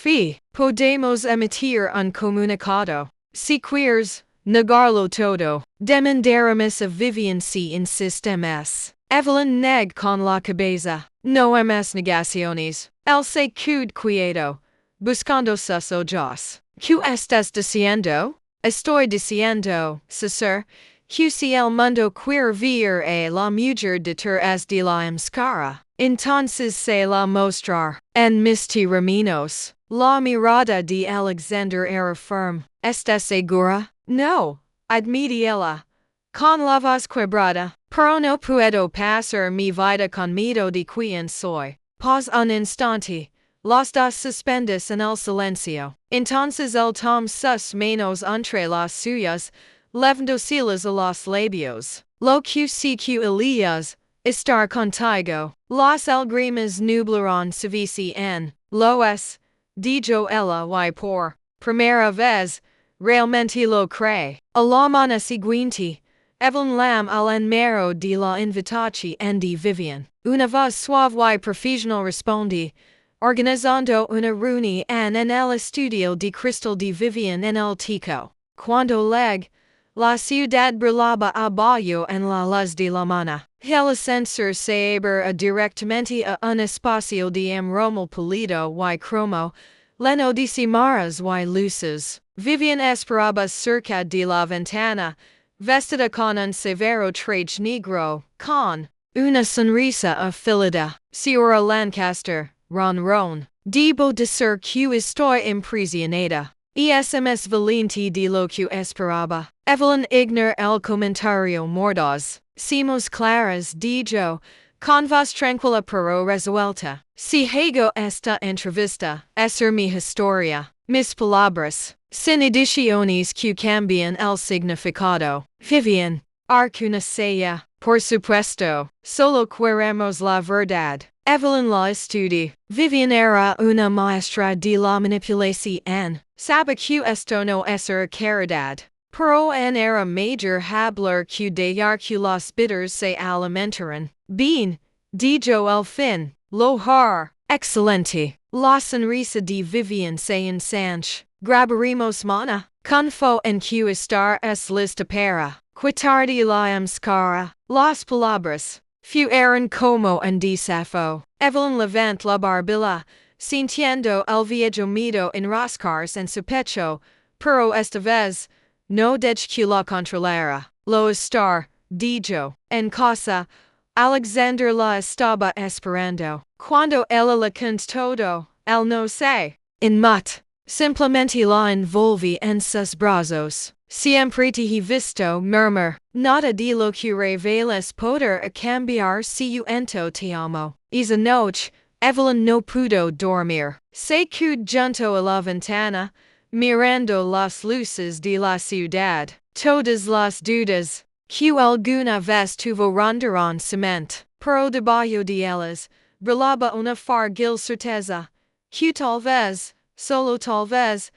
podemos emitir un comunicado. Si quieres, negarlo todo. Demandaremos a Vivian si insiste más. Evelyn negó con la cabeza. No hay más negaciones. Él se quedó quieto, buscando sus ojos. ¿Qué estás diciendo? Estoy diciendo, César, que si el mundo quiere ver a la mujer detrás de la máscara, entonces se la mostrar. En mis términos. La mirada de Alexander era firme. ¿Estás segura? No, admití ella. Con la voz quebrada. Pero no puedo pasar mi vida con miedo de quién soy. Pause un instante. Los dos suspendes en el silencio. Entonces él tomó sus manos entre las suyas, levantándoselas a los labios. Lo que sí que ellas, estar contigo. Las lágrimas nublaron su visión. Lo es, dijo ella y por primera vez, realmente lo cree. A la mañana siguiente, Evelyn lam al enmero de la invitación de Vivian. Una voz suave y profesional responde, organizando una reunión en el estudio de cristal de Vivian en el Tico. Cuando llegue, la ciudad brillaba abajo en la luz de la mañana. El ascensor se abre directamente a un espacio de aroma pulido y cromo, Leno de cimarras y luces. Vivian esperaba cerca de la ventana, vestida con un severo traje negro, con una sonrisa afilada. Señora Lancaster, ronron. Debo decir que estoy impresionada. Es valente de lo que esperaba. Evelyn ignora el comentario mordaz. Somos claras dijo, con voz tranquila pero resuelta. Si hago esta entrevista, ser mi historia. Mis palabras, sin ediciones que cambian el significado. Vivian, arcuna sella, por supuesto, solo queremos la verdad. Evelyn la estudia. Vivian era una maestra de la manipulación. Sabe que esto no es caridad. Pero en era mayor hablar que dejar que los bitters se alimentaran. Bien, dijo el fin, lojar, excelente. La sonrisa de Vivian se ensanche. Grabaremos mana, confo en que estar es lista para quitar de la máscara. Las palabras fueron como un desafió. Evelyn levanta la barbilla, sintiendo el viejo miedo enroscarse en su pecho, pero esta vez, no deje que la controlara. Lo estar, dijo, en casa, Alexander la estaba esperando. Cuando ella le contó todo, él no sé. En mat. Simplemente la envolví en sus brazos. Siempre te he visto, murmur. Nada de lo que revelas poder cambiar si ento te amo. Esa noche, Evelyn no pudo dormir. Se quedó junto a la ventana, mirando las luces de la ciudad. Todas las dudas que alguna vez tuvo rondaron su mente. Pero debajo de ellas, brillaba una frágil certeza. Que tal vez, solo tal vez,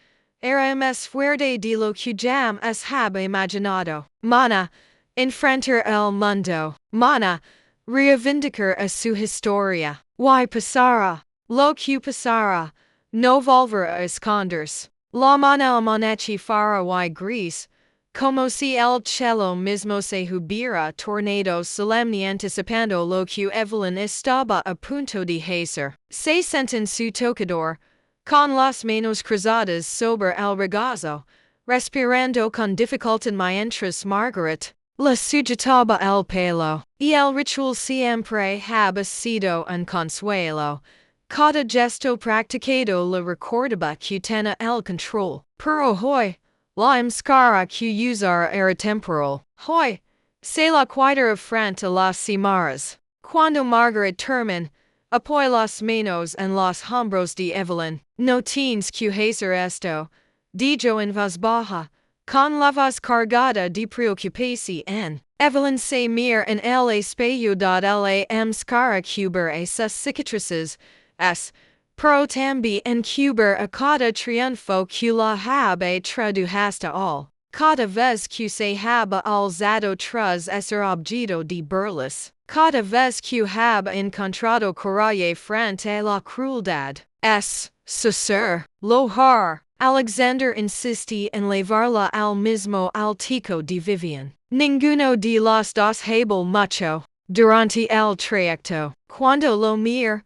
era más fuerte de lo que jamás había imaginado. Mana, enfrentar el mundo. Mana, reivindicar a su historia. Y pasara, lo que pasara, no volver a esconderse. La mana almanache fara y gris, como si el cielo mismo se hubiera tornado solemne anticipando lo que Evelyn estaba a punto de hacer. Se sentó en su tocador, con las manos cruzadas sobre el regazo, respirando con dificultad mientras Margaret le sujetaba el pelo. Y el ritual siempre había sido un consuelo. Cada gesto practicado le recordaba que tenía el control. Pero hoy, la máscara que usara era temporal. Hoy, se la quitara frente a las cimarras. Cuando Margaret terminó, apoyó las manos en los hombros de Evelyn. No tienes que hacer esto, dijo en voz baja, con la voz cargada de preocupación. Evelyn se mira en el espejo de la máscara cubrir a sus cicatrices, pero también cubrir a cada triunfo que la había traído hasta all. Cada vez que se había alzado tras ser objeto de burlas. Cada vez que había encontrado coraje frente a la crueldad. Suceder, lojar. Alexander insistía en llevarla al mismo altico de Vivian. Ninguno de los dos habló mucho durante el trayecto. Cuando lo mir,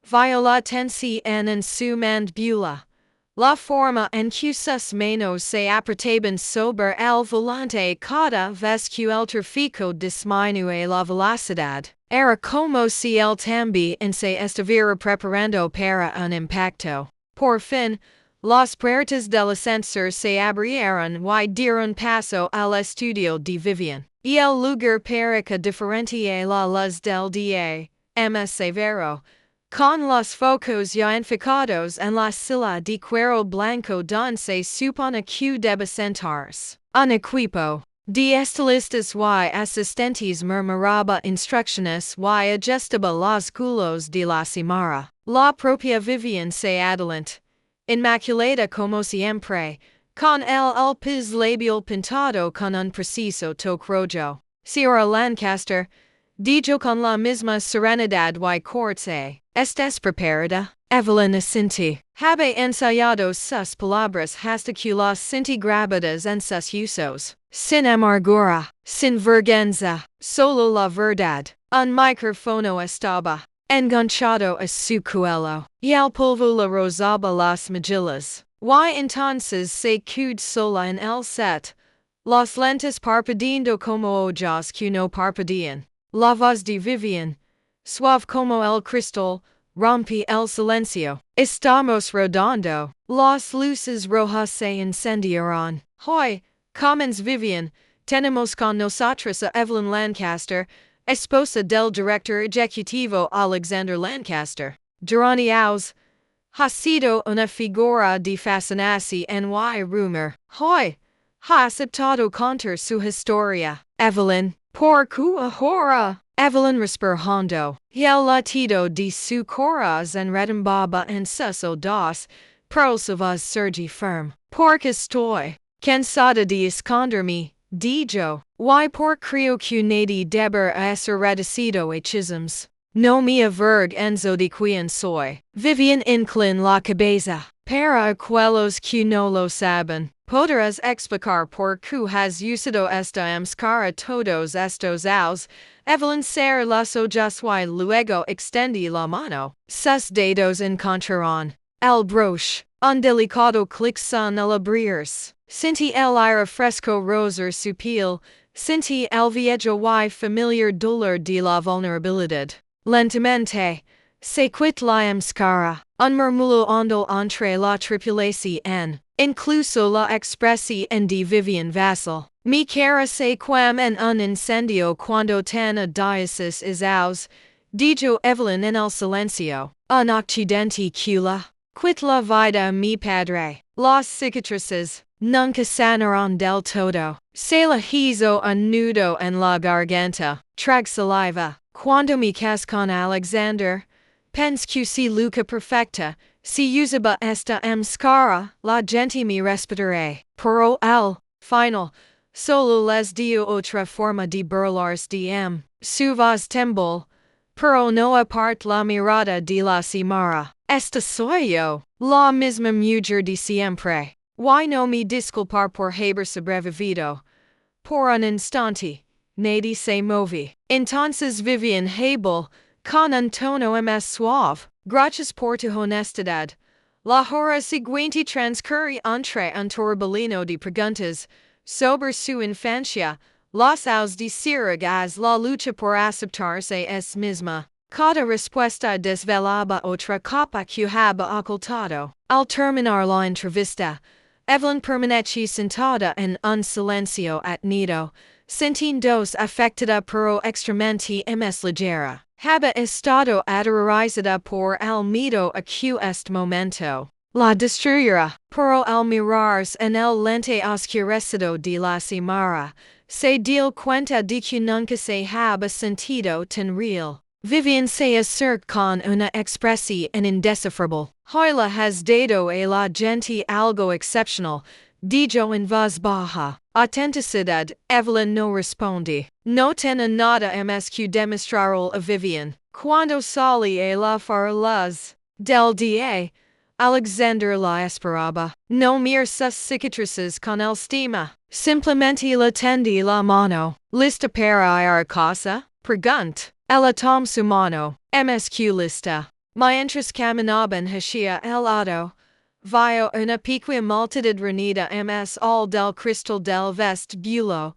vio la tensión en su mandíbula. La forma en que sus manos se apretaban sobre el volante cada vez que el tráfico disminuía la velocidad. Era como si él también se estuviera preparando para un impacto. Por fin, las puertas del ascensor se abrieron y dieron paso al estudio de Vivian. Y el lugar para que diferencie la luz del día, severo, con los focos ya enfocados en la silla de cuero blanco donde se supone que debe sentarse. Un equipo de estilistas y asistentes murmuraba instrucciones y ajustaba los culos de la cimarra. La propia Vivian se adelantó, inmaculada como siempre, con el pis labial pintado con un preciso toque rojo. Señora Lancaster, dijo con la misma serenidad y corte, ¿estás preparada? Evelyn asintió. Habe ensayado sus palabras hasta que las sentí grabadas en sus usos. Sin amargura, sin vergüenza, solo la verdad. Un micrófono estaba enganchado a su cuello, y al polvo la rozaba las mejillas. Y entonces se quedó sola en el set, los lentes parpadeando como ojos que no parpadean. La voz de Vivian, suave como el cristal, rompí el silencio. Estamos rodando. Las luces rojas se encendieron. Hoy, comenzó Vivian, tenemos con nosotros a Evelyn Lancaster, esposa del director ejecutivo Alexander Lancaster. Durante años, ha sido una figura de fascinación en y rumor. Hoy, ha aceptado contar su historia. Evelyn, ¿por qué ahora? Evelyn respondió, y el latido de su corazón retumbaba en sus oídos, pero su voz surgía firme. Porque estoy cansada de esconderme, dijo, y por creo que nadie debe ser reducido a chismes. No me avergüenzo de quién soy. Vivian inclinó la cabeza. Para aquellos que no lo saben, podrás explicar por qué has usado esta máscara todos estos años. Evelyn cerró los ojos y luego extendí la mano. Sus dedos encontraron el broche. Un delicado clic son al abrirse. Sentí el aire fresco rozar su piel. Sentí el viejo y familiar dolor de la vulnerabilidad. Lentamente, se quitó la máscara. Un murmullo hondo entre la tripulación, incluso la expresión de Vivian Vassal. Mi cara se quema en un incendio cuando tan audaces is dijo Evelyn en el silencio. Un accidente que la quitó la vida a mi padre. Las cicatrices nunca sanaron del todo. Se le hizo un nudo en la garganta. Trague saliva. Cuando me casé con Alexander, pensé que si Luca perfecta, si usaba esta máscara, la gente me respetaría. Pero al final, solo les dio otra forma de burlarse de su voz tembló, pero no aparte la mirada de la Simara. Esta soy yo, la misma mujer de siempre. Y no me disculpar por haber sobrevivido. Por un instante, nadie se movió. Entonces Vivian habló, con un tono más suave. Gracias por tu honestidad. La hora siguiente transcurrió entre un torbellino de preguntas sobre su infancia, los años de Sirigas, la lucha por aceptarse es misma. Cada respuesta desvelaba otra capa que había ocultado. Al terminar la entrevista, Evelyn permaneció sentada en un silencio atnido, sintiéndose afectada pero extremadamente más ligera. Había estado aterrorizada por el miedo a que este momento la destruyera, pero al mirarse en el lente oscurecido de la Simara, se dio cuenta de que nunca se había sentido tan real. Vivian se acercó con una expresión indescifrable. Hoy le has dado a la gente algo excepcional, dijo en voz baja. Autenticidad, Evelyn no responde. No tenía nada más que demostrarlo a Vivian. Cuando salí a la farlaz del día, Alexander la esperaba. No mir sus cicatrices con el estima. Simplemente le tendí la mano. ¿Lista para ir a casa? Pregunt. Ella tomó su mano. MSQ lista. Mientras caminaban hacia el lado, vio una pequeña multitud reunida al del cristal del vestibulio.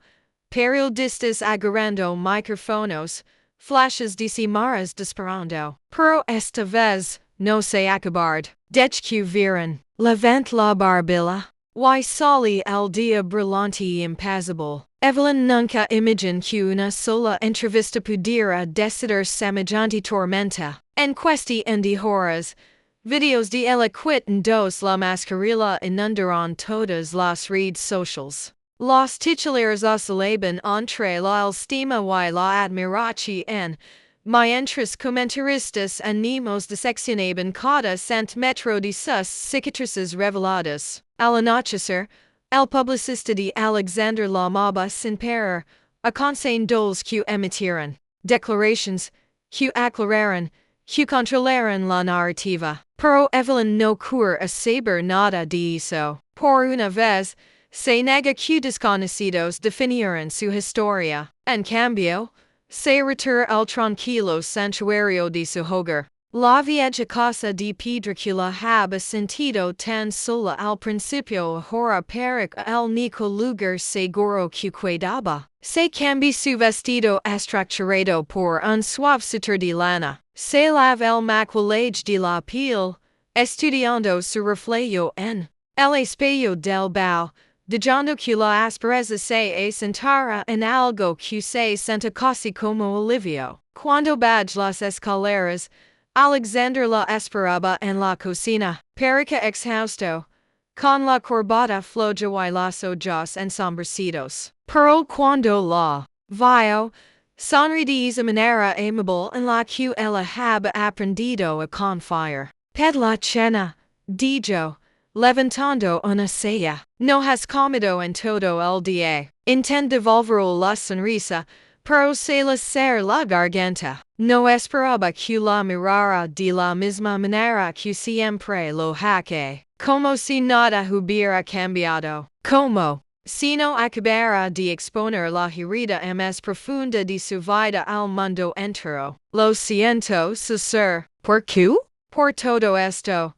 Periodistas agarrando micrófonos, flashes de cimarras disparando. Pero esta vez, no se acabaron. Dech que vieron. Levant la barbilla. Y salí el día brillante y impasible. Evelyn nunca imaginó que una sola entrevista pudiera decidir semejante tormenta. En cuestión de horas, videos de ella quitando la mascarilla inundaron todas las redes sociales. Los titulares oscilaban entre la estima y la admiración, mientras comentaristas animos diseccionaban cada centímetro de sus cicatrices reveladas. Al anochecer, el publicista de Alexander la amaba sin parar, aconsejandoles que emitieran declaraciones, que aclararan, que controlaran la narrativa. Pero Evelyn no quería saber nada de eso. Por una vez, se nega que desconocidos definieran su historia. En cambio, se retur al tranquilo santuario de su hogar. La vieja casa de piedra hab sentido tan sola al principio ahora para el nico lugar seguro que cuidaba. Se cambi su vestido estructurado por un suave sutur de lana. Se lave el maquillaje de la piel, estudiando su reflejo en el espejo del bao, dejando que la aspereza se asentara en algo que se senta casi como alivio. Cuando baj las escaleras, Alexander la esperaba en la cocina, perica exhausto, con la corbata floja y los ojos ensombrecidos. Pero cuando la vio, sonrí de esa manera amable en la que ella había aprendido a confiar. Ped la cena, dijo, levantando una silla. No has comido en todo el día. Intent devolverlo la sonrisa, pero se le cerró la garganta. No esperaba que la mirara de la misma manera que siempre lo hace. Como si nada hubiera cambiado. Como si no acabara de exponer la herida más profunda de su vida al mundo entero. Lo siento, César. ¿Por qué? Por todo esto.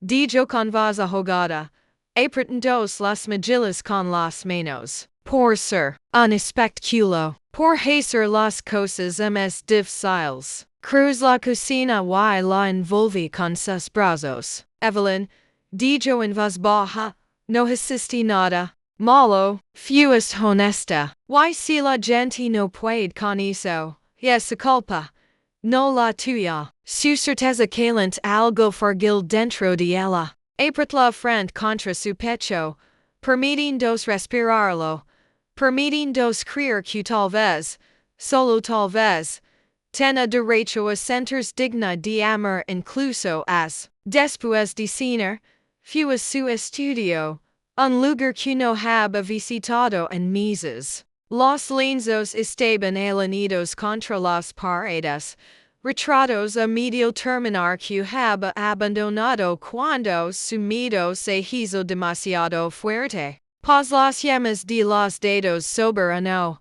Dijo con voz ahogada, apretando las mejillas con las manos. Por ser un espectáculo. Por hacer las cosas más difíciles. Cruz la cocina y la envolví con sus brazos. Evelyn, dijo en voz baja, no hiciste nada malo. Fuiste honesta. Y si la gente no puede con eso, es su culpa, no la tuya. Su certeza caliente algo fragil dentro de ella. Apretó la frente contra su pecho, permitiéndose respirarlo, permitiéndose creer que tal vez, solo tal vez, tenía derecho a sentirse digna de amar incluso as, después de cenar, fue a su estudio, un lugar que no había visitado en meses. Los lienzos estaban alanidos contra las paredes, retratos a medio terminar que había abandonado cuando su miedo se hizo demasiado fuerte. Pos las yemas de los dedos sobre uno,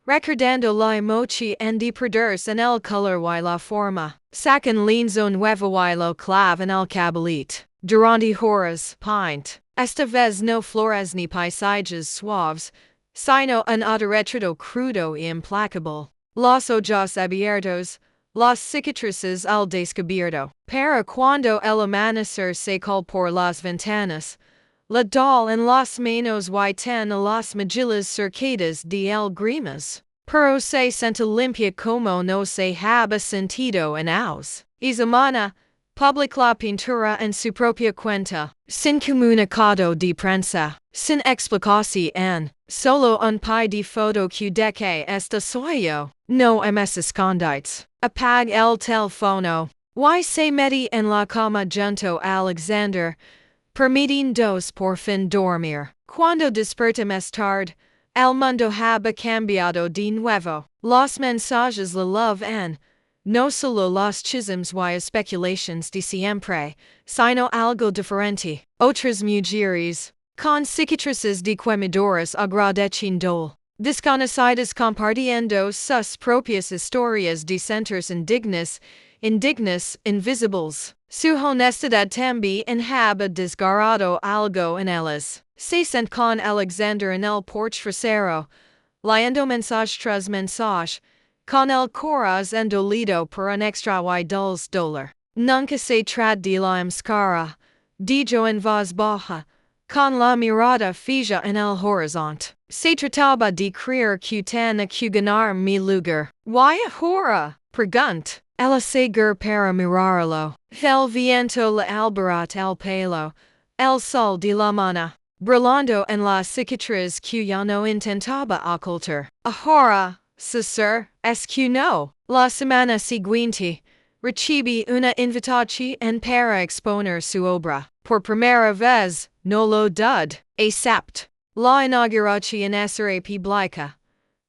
recordando la emoción de perderse en el color y la forma. Sacan lienzo nuevo y lo clav en el cabelit. Durante horas, pint. Esta vez no flores ni paisajes suaves, sino un autorretrato crudo y implacable. Los ojos abiertos, las cicatrices al descubierto. Para cuando el amanecer se col por las ventanas, la doll en las manos y ten las mejillas cercadas de grimas. Pero se siente limpia como no se había sentido en años. Y semana, publica la pintura en su propia cuenta, sin comunicado de prensa, sin explicación, solo un par de foto que deque este suyo. No hemos escondidos. Apag el teléfono. Y se metí en la cama junto a Alexander, permitiéndose por fin dormir. Cuando desperta más tarde, el mundo había cambiado de nuevo. Los mensajes le love en, no solo los chismes y especulaciones de siempre, sino algo diferente. Otras mujeres, con cicatrices de quemaduras agradeciendo, desconocidas compartiendo sus propias historias de sentirse indignas, invisibles. Su honestidad también había desgarrado algo en ellas. Se sent con Alexander en el porche trasero, leyendo mensaje tras mensaje, con el corazón dolido por un extra y dulce dolor. Nunca se trata de la máscara, dijo en voz baja, con la mirada fija en el horizonte. Se trataba de creer que tenía que ganar mi lugar. ¿Y ahora? Preguntó. Ella se giró para mirarlo. El viento le alborotó el pelo, el sol de la mañana, brillando en la cicatriz que ya no intentaba ocultar. Ahora, César, es que no. La semana siguiente, recibí una invitación para exponer su obra. Por primera vez, no lo dud, except la inauguración será pública.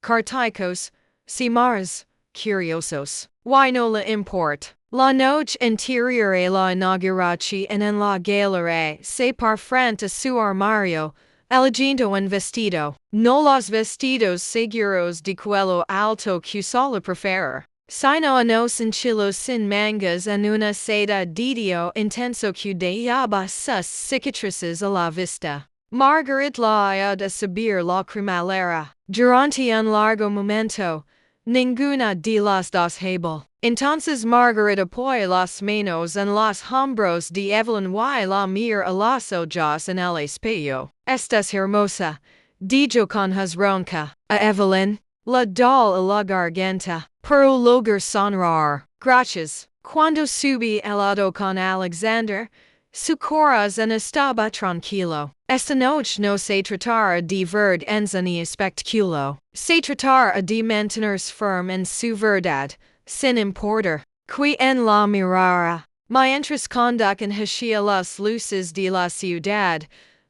Carticos, Simars, curiosos. Y no le importa. La noche anterior a la inauguración en la galería se par frente a su armario, Elegindo un vestido. No los vestidos seguros de cuello alto que solo preferir. Sino unos enchilos sin mangas en una seda didio intenso que dejaba sus cicatrices a la vista. Margaret la haya de subir la cremallera. Durante un largo momento, ninguna de las dos habló. Entonces Margaret apoyó las manos en los hombros de Evelyn y la miró a los ojos en el espejo. Estás hermosa, dijo con voz ronca. A Evelyn, la dol a la garganta, pero lograr sonreír. Gracias. Cuando subí el auto con Alexander, su corazón estaba tranquilo. Esta noche no se tratara de verdad ni espectáculo. Se tratara de mantenerse firme en su verdad, sin importar que en la mirara. Mientras conducen hacia las luces de la ciudad,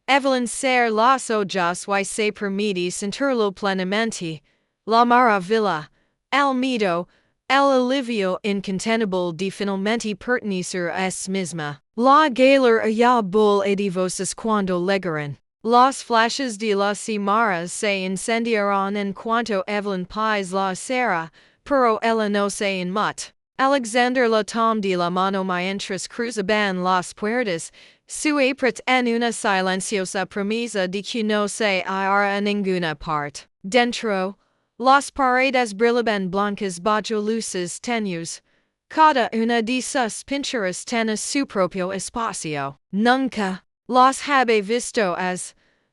Evelyn cerró los ojos y se permite sentirlo plenamente. La maravilla, el miedo, el alivio incontenible de finalmente pertenecer a sí misma. La galería bull de voces cuando llegaron. Los flashes de las cámaras se incendiaron en cuanto Evelyn pis la acera, pero ella no se inmutó. Alexander la tomó de la mano mientras cruzaban las puertas, su apret en una silenciosa promesa de que no se iría a ninguna parte. Dentro, las paredes brillaban blancas bajo luces tenues. Cada una de sus pinturas tenía su propio espacio. Nunca los habe visto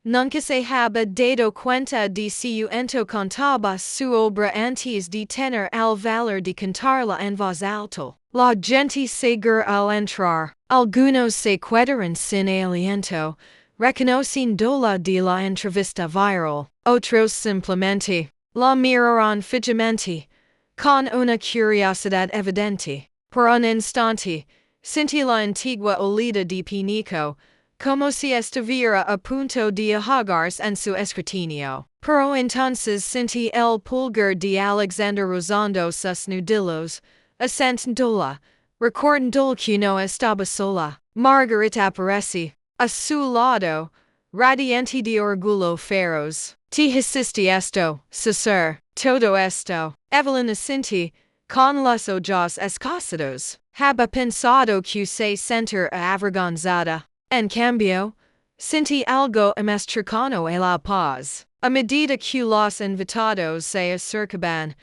nunca se habe dado cuenta de si ento contaba su obra antes de tener el valor de cantarla en voz alto. La gente segura al entrar. Algunos se quedaron sin aliento, reconociéndola de la entrevista viral. Otros simplemente la miraron fijamente, con una curiosidad evidente. Por un instante, sentí la antigua olida de pinico, como si estuviera a punto de ahogarse en su escrutinio. Pero entonces sentí el pulgar de Alexander rozando sus nudillos, asentándola, recordando que no estaba sola. Margaret aparece, a su lado, radiante de orgullo feroz. ¿Te hiciste esto, César? Todo esto. Evelyn asintió, con los ojos escasados. Había pensado que se sentía avergonzada. En cambio, sentí algo más cercano a la paz. A medida que los invitados se acercaban,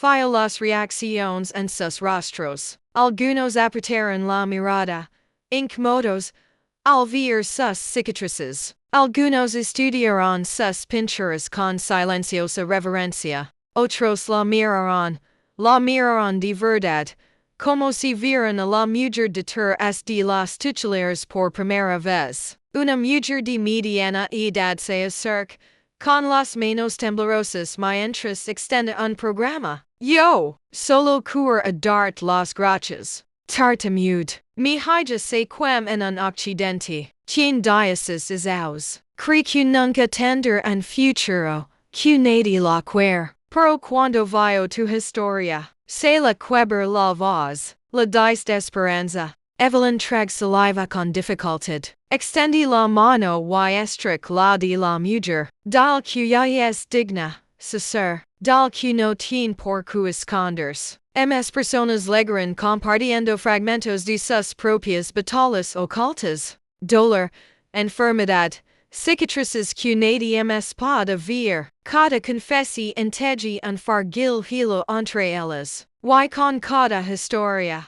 vio las reacciones en sus rostros. Algunos apretaron la mirada, incómodos, al ver sus cicatrices. Algunos estudiaron sus pinturas con silenciosa reverencia. Otros la miraron de verdad, como si vieran a la mujer detrás de las titulares por primera vez. Una mujer de mediana edad se acerca, con las manos temblorosas mientras extiende un programa. Yo solo quiero darte las gracias. Tartamude. Mi hija se Kwame en un accidente. Quien dices es aus. Cree que nunca tendrá un futuro, que nadie la quiere. Pero cuando vio tu historia, se la quebra la voz, la diste esperanza. Evelyn traga saliva con dificultad. Extendí la mano y estrech la de la mujer. Dal que ya es digna, César. Dal que no tiene por qué esconderse. Ms personas llegaron compartiendo fragmentos de sus propias batallas ocultas. Dolor, enfermedad, cicatrices que nadie más puede ver. Cada confesi integra un fragil hilo entre ellas. Y con cada historia,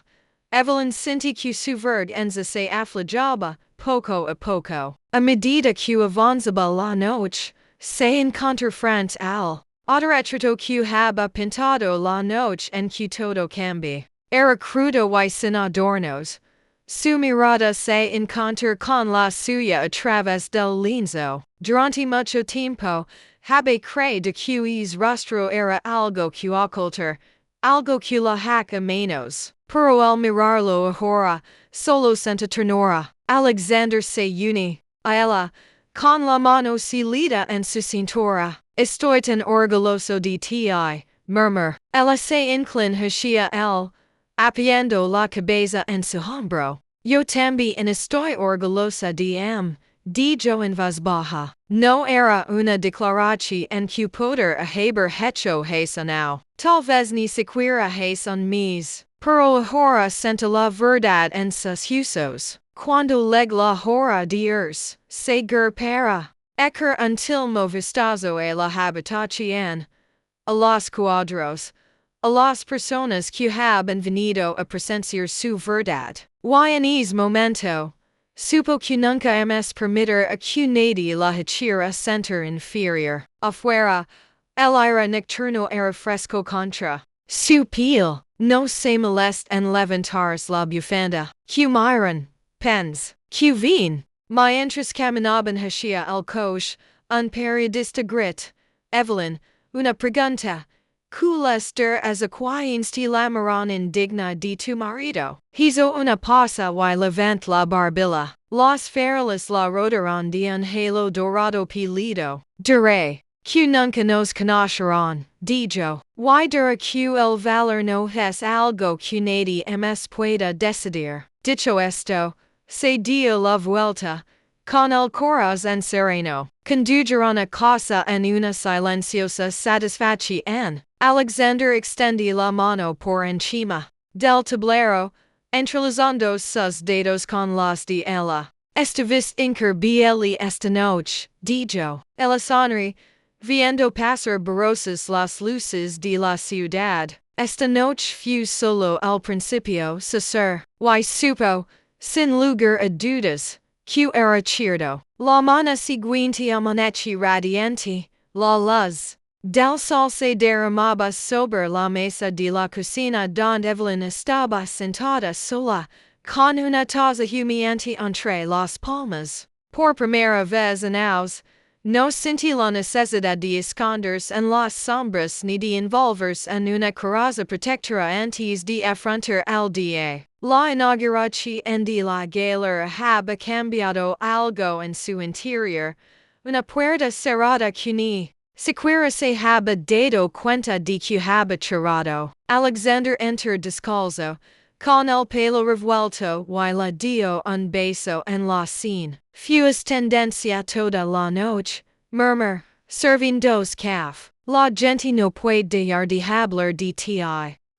Evelyn sentí que su vergüenza se aflojaba, poco a poco. A medida que avanzaba la noche, se encontró frente al autorretrato que había pintado la noche en que todo cambió. Era crudo y sin adornos. Su mirada se encontró con la suya a través del lienzo. Durante mucho tiempo, habe creído que su rostro era algo que ocultar, algo que la hacía menos. Pero al mirarlo ahora, solo sentí ternura. Alexander se une a ella, con la mano silida en su cintura. Estoy tan orgulloso de ti, murmur. Ella se inclina hacia él, apoyando la cabeza en su hombro. Yo también estoy orgullosa de dijo en voz baja. No era una declaración en que poder haber hecho now. Tal vez ni siquiera son mis. Pero ahora siento la verdad en sus usos. Cuando leg la hora de irse, seguir para. Eker último vistazo a la habitación. A los cuadros. A las personas que haben venido a presenciar su verdad. Y en ese momento, supo que nunca hemos permitir a que nadie la hiciera sentir inferior. Afuera, el aire nocturno era fresco contra su piel. No se molest en levantarse la bufanda. Que miran, pens, que ven. Mientras caminaban hacia el coche, un periodista grit. Evelyn, una pregunta. Culester as acquainste la miran indigna de tu marido. Hizo una pausa y levant la barbilla. Los faroles la rodearon de un halo dorado pelido. Diré, que nunca nos conocerán, dijo. Y dura que el valor no es algo que nadie más pueda decidir. Dicho esto, se dio la vuelta. Con el corazón sereno, condujeron a casa en una silenciosa satisfacción. Alexander extendí la mano por encima del tablero, entrelazando sus dedos con los de ella. Estuviste increíble esta noche, dijo. Ella sonrió, viendo pasar borrosas las luces de la ciudad. Esta noche fue solo el principio, César. Y supo, sin lugar a dudas, que era cierto. La mañana siguiente amanecí radiante, la luz del sol se derramaba sobre la mesa de la cocina donde Evelyn estaba sentada sola, con una taza humeante entre las palmas. Por primera vez en años, no sentí la necesidad de esconderse en las sombras ni de envolverse en una coraza protectora antes de afrontar el día. La inauguración de la gala había cambiado algo en su interior, una puerta cerrada que ni siquiera se había dado cuenta de que había cerrado. Alexander entró descalzo, con el pelo revuelto y le dio un beso en la sien. Fues tendencia toda la noche, murmur, servindo café. La gente no puede dejar de hablar de ti.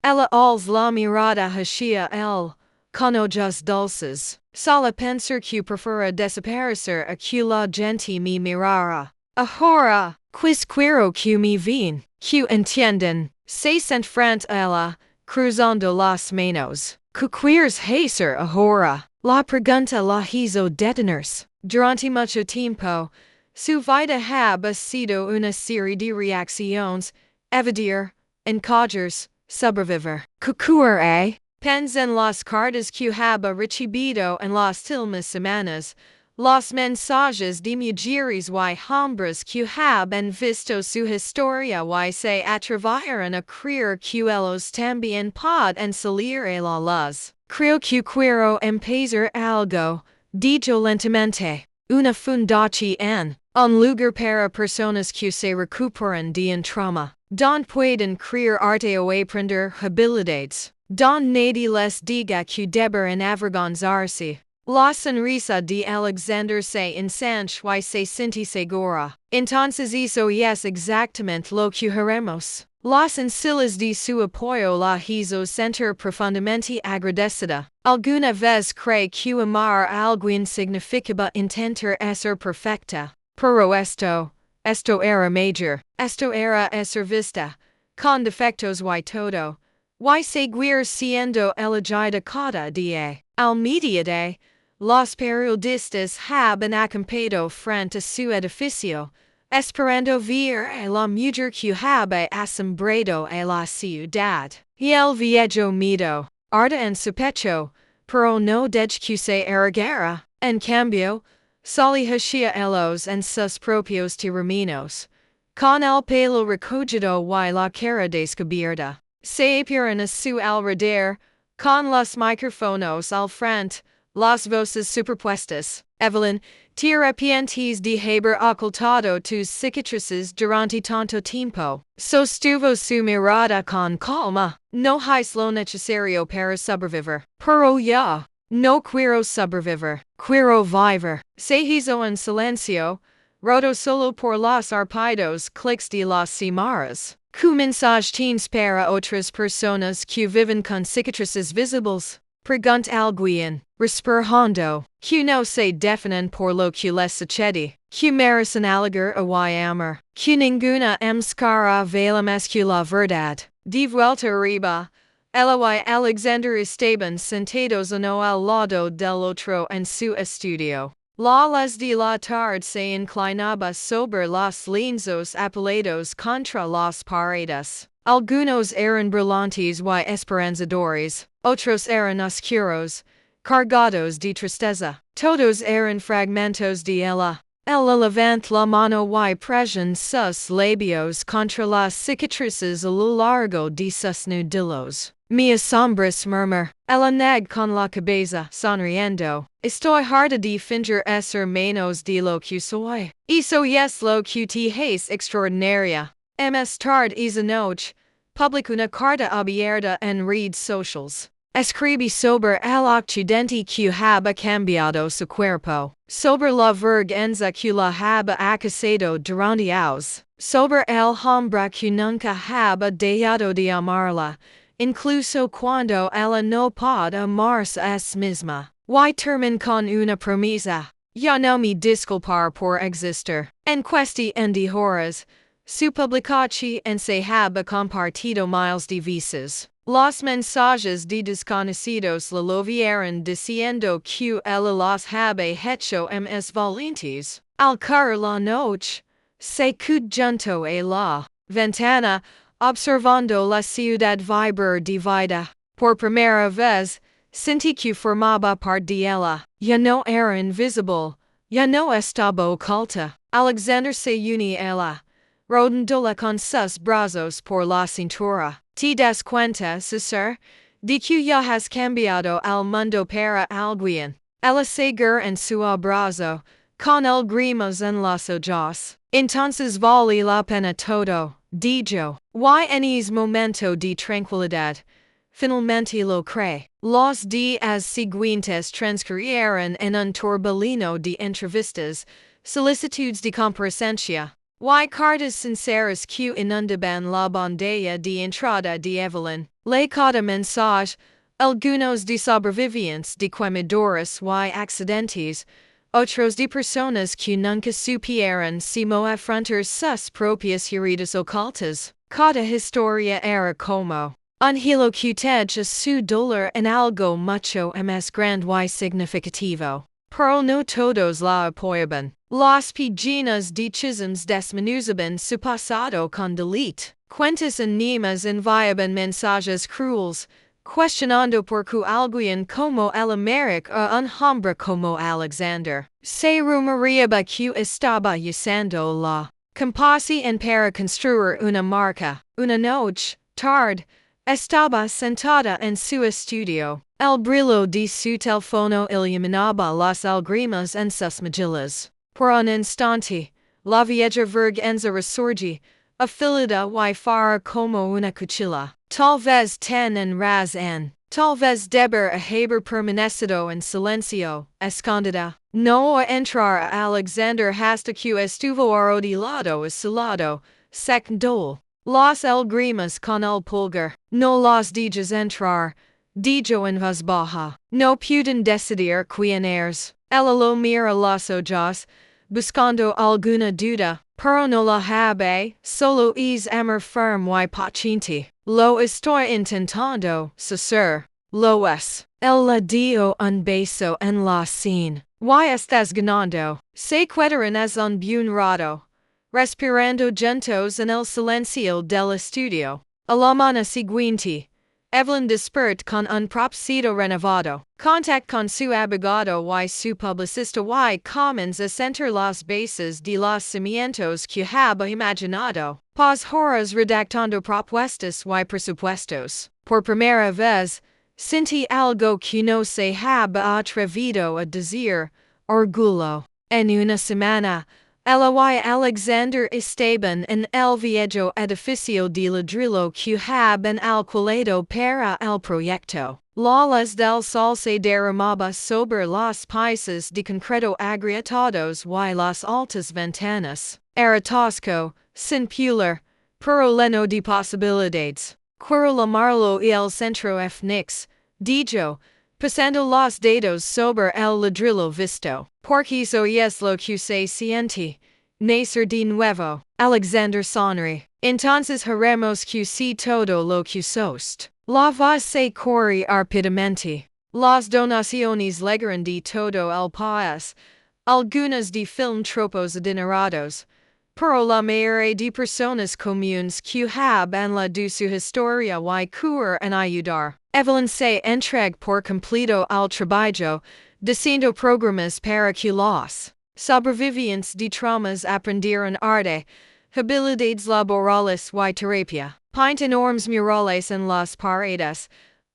Ella alza la mirada hacia él, con ojos dulces. Solo pensar que prefiero desaparecer a que la gente me mirara. Ahora, quis quiero que me ven, que entiendan, se sent frente a ella, cruzando las manos. ¿Qué quieres hacer ahora? La pregunta la hizo detenerse. Durante mucho tiempo, su vida había sido una serie de reacciones, evadir, encajarse, sobrevivir. ¿Qué quiere? Pens en las cartas que había recibido en las últimas semanas, los mensajes de mujeres y hombres que habían visto su historia y se atreveron a creer que ellos también pueden salir a la luz. Creo que quiero empezar algo, dijo lentamente. Una fundación, un lugar para personas que se recuperan de un trauma, donde pueden crear arte o aprender habilidades, donde nadie les diga que deben avergonzarse. La sonrisa de Alexander se ensanchó y se sintió segura. Entonces eso es exactamente lo que haremos. Las sencillas de su apoyo la hizo sentir profundamente agradecida. Alguna vez cree que amar a alguien significaba intentar ser perfecta. Pero esto era mayor. Esto era ser vista, con defectos y todo. Y seguir siendo elegida cada día. Al mediodía, los periodistas habían acampado frente a su edificio, esperando ver a la mujer que había asombrado a la ciudad. Y el viejo miedo, arde en su pecho, pero no dejó que se erguera. En cambio, salía hacia ellos en sus propios términos, con el pelo recogido y la cara descubierta. Se apiaron a su alrededor, con los micrófonos al frente, las voces superpuestas. Evelyn, te arrepientes de haber ocultado tus cicatrices durante tanto tiempo. Sostuvo su mirada con calma. No es lo necesario para sobrevivir. Pero ya, no quiero sobreviver, quiero vivir. Se hizo en silencio, roto solo por los arpeidos clics de las cimarras. Cu mensaje tienes para otras personas que viven con cicatrices visibles. Pregunta alguien, respir hondo, que no se definen por lo que les sucede, que merecen alegar o amar, que ninguna máscara vela más que la verdad. De vuelta arriba, Eloy Alexander estaban sentados uno al lado del otro en su estudio. La luz de la tarde se inclinaba sobre los lienzos apilados contra las paredes. Algunos eran brillantes y esperanzadores, otros eran oscuros, cargados de tristeza. Todos eran fragmentos de ella. Ella levantó la mano y presionó sus labios contra las cicatrices a lo largo de sus nudillos. Mi asombroso murmur. Ella negó con la cabeza, sonriendo. Estoy harta de fingir ser menos de lo que soy. Eso es lo que te hace extraordinaria. Más tarde esa noche, publicó una carta abierta en redes sociales. Escribí sobre el accidente que había cambiado su cuerpo, sobre la vergüenza que la había acusado durante años, sobre el hombre que nunca había dejado de amarla, incluso cuando ella no puede amarse a sí misma. Y terminó con una promesa. Ya no me disculpar por existir. En cuestión de horas, su publicación se había compartido miles de veces. Los mensajes de desconocidos lo vieron diciendo que ella los había hecho más valientes. Al caer la noche, se quedó junto a la ventana, observando la ciudad vibrar de vida. Por primera vez, sentí que formaba parte de ella. Ya no era invisible, ya no estaba oculta. Alexander se unió a ella, rodándola con sus brazos por la cintura. ¿Te das cuenta, César, de que ya has cambiado al mundo para alguien? Ella seguir en su abrazo, con lágrimas en los ojos. Entonces vale la pena todo, dijo. Y en ese momento de tranquilidad, finalmente lo cree. Los días siguientes transcurrieron en un torbellino de entrevistas, solicitudes de comparecencia, y cartas sinceras que inundaban la bandeja de entrada de Evelyn. Le cada mensaje, algunos de sobrevivientes de quemaduras y accidentes, otros de personas que nunca supieron cómo afrontar sus propias heridas ocultas. Cada historia era como un hilo que teje su dolor en algo mucho más grande y significativo. Pero no todos la apoyaban. Las páginas de chismes desmenuzaban su pasado con delito. Cuentas anónimas enviaban mensajes crueles, cuestionando por qué alguien como el América o un hombre como Alexander se rumoreaba que estaba usando la compasión para construir una marca. Una noche, tarde, estaba sentada en su estudio. El brillo de su teléfono iluminaba las lágrimas en sus mejillas. Por un instante, la vieja vergüenza resurgió, afilada y fara como una cuchilla. Tal vez ten razón. Tal vez deber haber permanecido en silencio, escondida. No entrar a Alexander hasta que estuvo arrodillado a su lado, secando las lágrimas con el pulgar. No los dejes entrar, dijo en voz baja. No pueden decidir quién eres. Ella lo mira los ojos, buscando alguna duda, pero no la habe, solo es amor firme y paciente. Lo estoy intentando, César. Lo es. Él le dio un beso en la sien. Y estás ganando. Se quedaron es un buen rato, respirando juntos en el silencio del estudio. A la mañana siguiente, Evelyn despertó con un propósito renovado. Contact con su abogado y su publicista y comenzó a sentar las bases de los cimientos que había imaginado. Pas horas redactando propuestas y presupuestos. Por primera vez, sentí algo que no se había atrevido a decir, orgullo. En una semana, L.Y. Alexander Esteban en el viejo edificio de ladrillo que hab en alquilado para el proyecto. La luz del sol se derramaba sobre los países de concreto agrietados y las altas ventanas. Era tosco, singular, pero lleno de posibilidades. Quiero llamarlo y el centro FNIX, dijo, pasando los dedos sobre el ladrillo visto. Porque eso es lo que se siente. Nacer de nuevo. Alexander sonríe. Entonces haremos que si todo lo que sost. La voz se corre rápidamente. Las donaciones llegaron de todo el país. Algunas de film tropos adinerados. Pero la mayoría de personas comunes que hablan la de su historia y cura en ayudar. Evelyn se entrega por completo al trabajo, diciendo programas para que los sobrevivientes de traumas aprendieran arte, habilidades laborales y terapia. Pinta enormes murales en las paredes,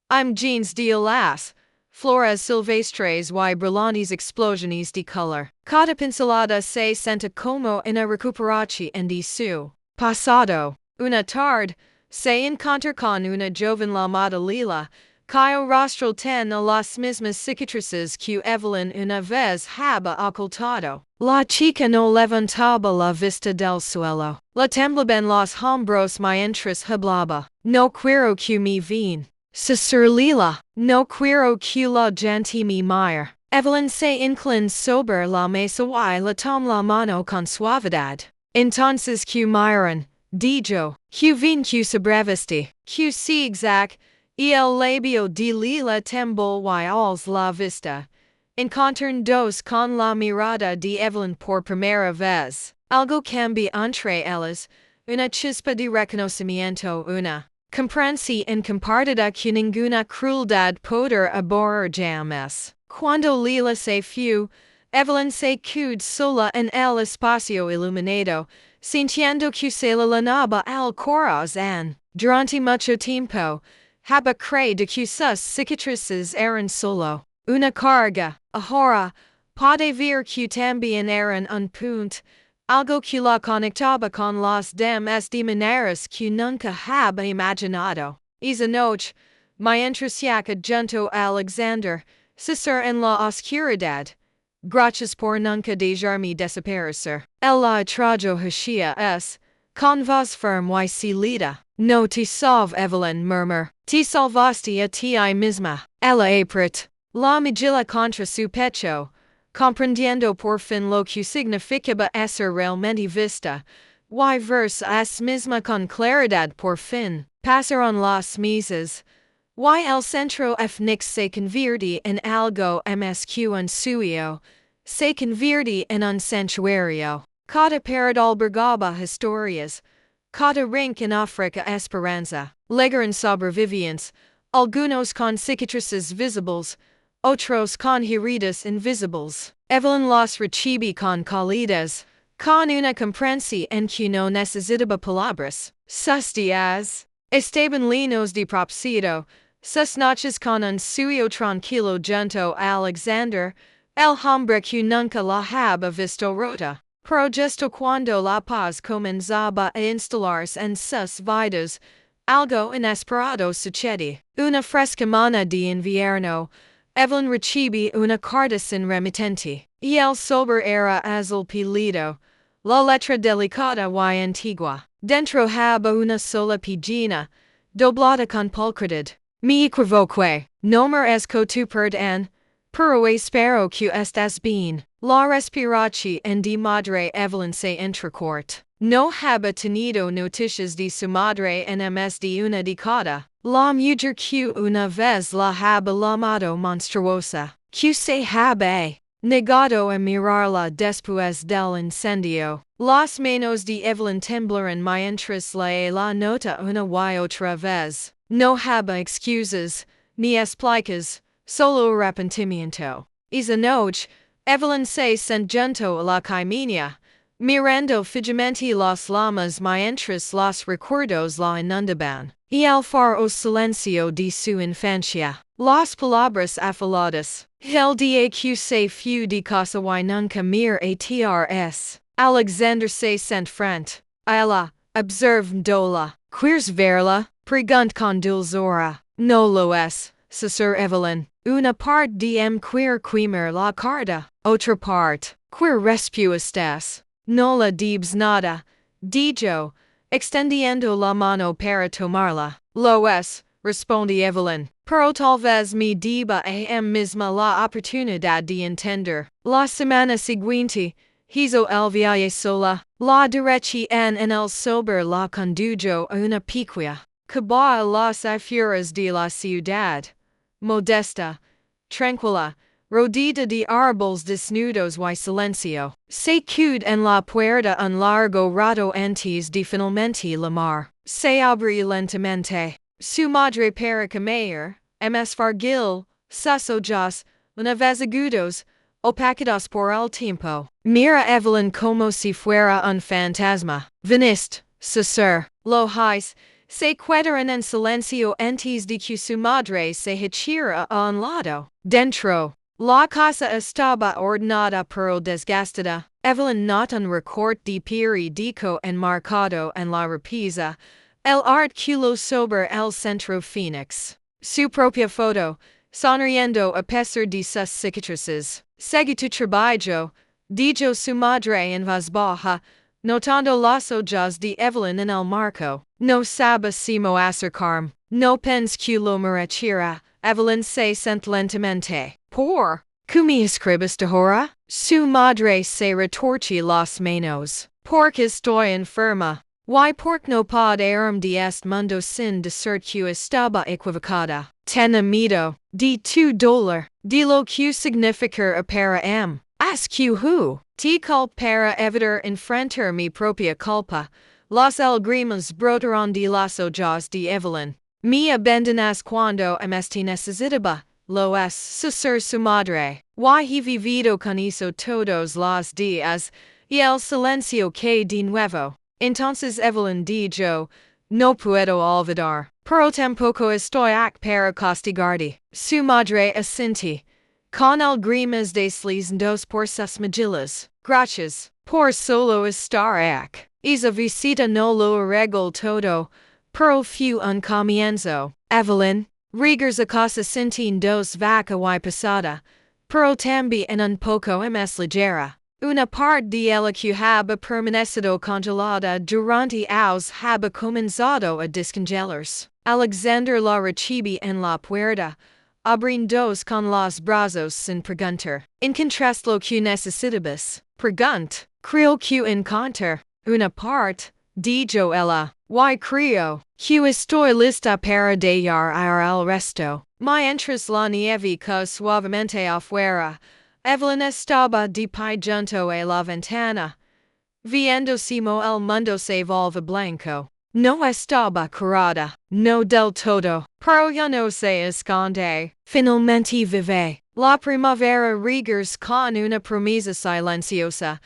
imágenes de las flores silvestres y brillantes explosiones de color. Cada pincelada se siente como una recuperación de su pasado. Una tarde, se encuentra con una joven llamada Lila, cuyo rostro tiene las mismas cicatrices que Evelyn una vez había ocultado. La chica no levantaba la vista del suelo. La temblaban los hombros mientras hablaba. No quiero que me vean. Sir Lila, no quiero que la gente me mire. Evelyn se inclina sobre la mesa y le toma la mano con suavidad. Entonces que miran, dijo, que ven que sobreviste, que se exact, y el labio de Lila tembló y alzó la vista. Encontraron dos con la mirada de Evelyn por primera vez. Algo cambia entre ellas, una chispa de reconocimiento, una comprensión compartida que ninguna crueldad podrá borrar jamás. Cuando Lila se fue, Evelyn se quedó sola en el espacio iluminado, sintiendo que se le llenaba el corazón. Durante mucho tiempo, había creído que sus cicatrices eran solo una carga. Ahora, puede ver que también eran un punto, algo que la conectaba con los demás de maneras que nunca había imaginado. Esa noche, mientras que junto a Alexander, Cesar en la oscuridad. Gracias por nunca dejarme desaparecer. El la trajo hacia es, con voz firme y silida. No te salve Evelyn murmur. Te salvaste a ti misma. Ella apret la mejilla contra su pecho, comprendiendo por fin lo que significaba ser realmente vista, y verse a sí misma con claridad por fin. Pasaron los meses, y el centro FNIX se convirtió en algo más que un sueño, se convirtió en un santuario. Cada pared albergaba historias, cada rincón ofrecía esperanza. Llegaron sobrevivientes, algunos con cicatrices visibles, otros con heridas invisibles. Evelyn los recibe con calidez, con una comprensión que no necesitaba palabras. Sus días estaban llenos de propósito, sus noches con un sueño tranquilo junto a Alexander, el hombre que nunca la había visto rota. Pero justo cuando la paz comenzaba a instalarse en sus vidas, algo inesperado sucede. Una fresca mañana de invierno, Evelyn recibe una carta sin remitente, y el sobre era azul pálido, la letra delicada y antigua. Dentro había una sola página, doblada con pulcritud. Me equivoqué, no merezco tu perdón, pero espero que estás bien. La respiración de madre Evelyn se entrecorta. No había tenido noticias de su madre en más de una década. La mujer que una vez la había llamado monstruosa, que se había negado a mirarla después del incendio. Las manos de Evelyn temblaron mientras la nota una y otra vez. No había excusas, ni explicas, solo arrepentimiento. Esa noche, Evelyn se sentó a la chimenea, mirando fijamente las llamas mientras los recuerdos la inundaban, y el faro silencio de su infancia. Las palabras afiladas, el día que se fue de casa y nunca mir atrás. Alexander se sent front. Ela, observe dola, queers verla, pregunt con dulzora, no lo es, Sir Evelyn. Una part dm queer quimer la carta, otra part, queer respu estas. No la debes nada, dijo, extendiendo la mano para tomarla. Lo es, responde Evelyn, pero tal vez me deba a misma la oportunidad de entender. La semana siguiente, hizo el viaje sola, la derecha en el sober la condujo a una pequeña que va a las afueras de la ciudad. Modesta, tranquila, rodeada de árboles desnudos y silencio. Se quedó en la puerta un largo rato antes de finalmente llamar. Se abrió lentamente. Su madre para comer, fargil, sus ojos, una vez agudos, opacados por el tiempo. Mira Evelyn como si fuera un fantasma. Viniste, Sir. Lo hice. Se quedaron en silencio antes de que su madre se echara a un lado. Dentro. La casa estaba ordenada pero desgastada. Evelyn not un recorte de periódico enmarcado en la repisa. El artículo sobre el centro Phoenix. Su propia foto, sonriendo a pesar de sus cicatrices. Segue tu trabajo, dijo su madre en voz baja, notando los ojos de Evelyn en el marco. No sabe simo acercarme. No pens que lo mereciera. Evelyn se sent lentamente. ¿Por qué me escribes ahora? Su madre se retorció las manos. Porque estoy enferma. Y porque no puedo irme de este mundo sin decir que estaba equivocada. Ten miedo de tu dolor, de lo que significa para As que te culpa para evitar enfrentar mi propia culpa. Las lágrimas brotaron de los ojos de Evelyn. Me abandonas cuando te necesitaba, lo es, Sir su madre. Y he vivido con eso todos los días, y el silencio que de nuevo. Entonces Evelyn dijo, no puedo olvidar, pero tampoco estoy aquí para castigarte. Su madre asintió, con lágrimas deslizandos por sus mejillas. Gracias, por solo estar aquí. Esa visita no lo arregló todo, pero fue un comienzo. Evelyn, regres a casa sintiéndose vaca y pesada, pero también un poco más ligera. Una parte de ella que había permanecido congelada durante años había comenzado a descongelarse. Alexander la recibió en la puerta, abriéndose con los brazos sin preguntar. ¿Encontraste lo que necesitabas? Pregunt. Creo que encontré una parte, dijo ella. Y creo que estoy lista para dejar ir el resto. Mientras la nieve cae suavemente afuera, Evelyn estaba de pie junto a la ventana, viendo cómo el mundo se volve blanco. No estaba curada, no del todo, pero ya no se esconde. Finalmente vive. La primavera regres con una promesa silenciosa,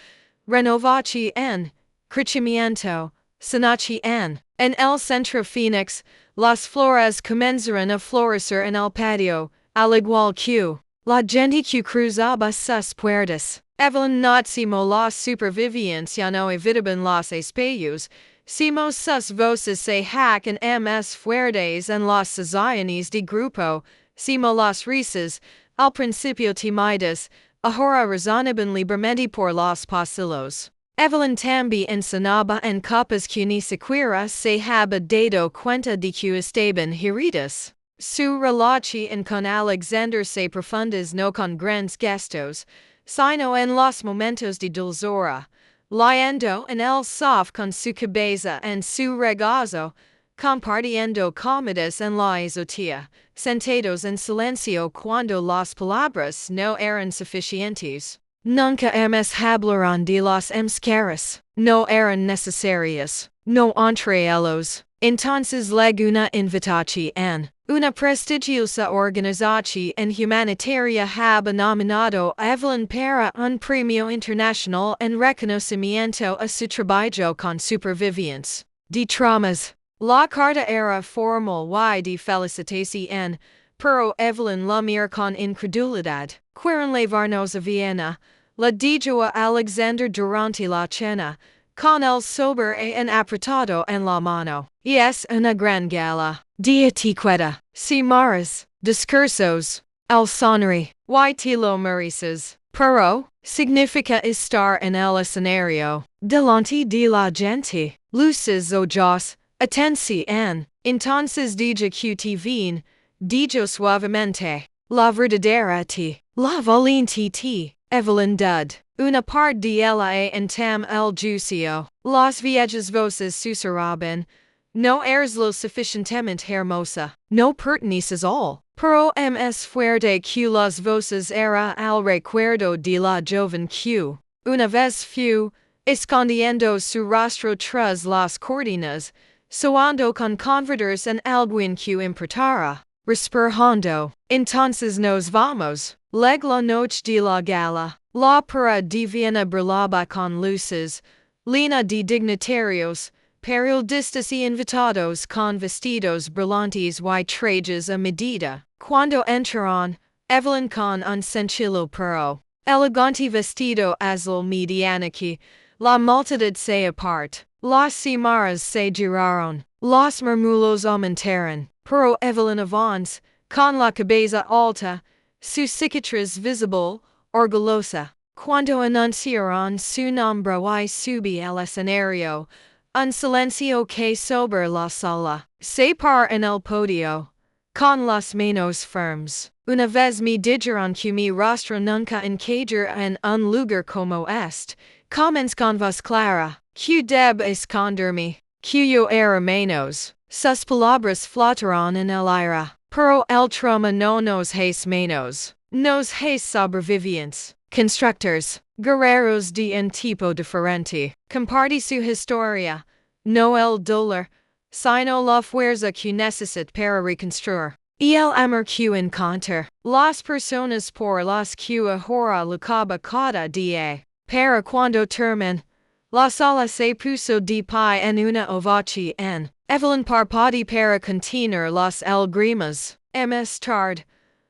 renovaci en crecimiento, sanachi en el centro Phoenix, las flores comenzaron a florecer en el patio, al igual que la gente que cruzaba sus puertas. Evelyn not simo los supervivientes ya no evitaban los espejos, simo sus voces se hacen más fuertes en las sesiones de grupo, simo las risas, al principio timidas, ahora resonaban libremente por los pasillos. Evelyn también sonaba en copas que ni siquiera se había dado cuenta de que estaban heridas. Su relación con Alexander se profundiz no con grandes gestos, sino en los momentos de dulzura, leyendo en el soft con su cabeza en su regazo, compartiendo comidas en la azotea, sentados en silencio cuando las palabras no eran suficientes. Nunca más hablaron de los caras, no eran necesarias, no entre ellos. Entonces una invitación, una prestigiosa organización humanitaria había nominado a Evelyn para un premio internacional en reconocimiento a su trabajo con supervivientes de traumas. La carta era formal y de felicitación, pero Evelyn la miró con incredulidad. Quieren llevarnos a Viena, la dijo a Alexander durante la cena, con el sobre en apretado en la mano. Y es una gran gala. De etiqueta. Si maras. Discursos. El sonri. Y te lo mereces. Pero, significa estar en el escenario. Delante de la gente. Luces ojos. Atención. Entonces dijo que te vin. Dijo suavemente. La verdadera ti. La valiente ti. Evelyn Dud. Una parte de ella en tam el juicio. Las viejas voces susurraban. No eres lo suficientemente hermosa. No perteneces al. Pero es fuerte que las voces era al recuerdo de la joven que, una vez fue, escondiendo su rostro tras las cortinas, soando con convertirse en alguien que importara. Respirando. Entonces nos vamos. Leg la noche de la gala. La pura divina brillaba con luces. Lina de dignitarios. Periodistas y invitados con vestidos brillantes y trajes a medida. Cuando entraron, Evelyn con un sencillo pero elegante vestido azul mediana que la multitud se apart. Las cimarras se giraron. Los murmullos aumentaron. Pero Evelyn avance, con la cabeza alta, su cicatriz visible, orgullosa. Cuando anunciaron su nombre y subí al escenario, un silencio que sobre la sala. Se par en el podio. Con las manos firmes. Una vez me dijeron que mi rostro nunca encaja en un lugar como este. Comenzó con voz clara. Que deb esconderme. Que yo era menos. Sus palabras flotaron en el aire. Pero el trauma no nos hace menos. Nos hace sobrevivientes. Constructors. Guerreros de un tipo diferente. Comparte su historia. No el dolor, sino la fuerza que necesita para reconstruir. Y el amor que encontrar. Las personas por las que ahora lucaba cada día. Para cuando termine. La sala se puso de pie en una ovación. Evelyn parpadea para contener las lágrimas. Más tarde.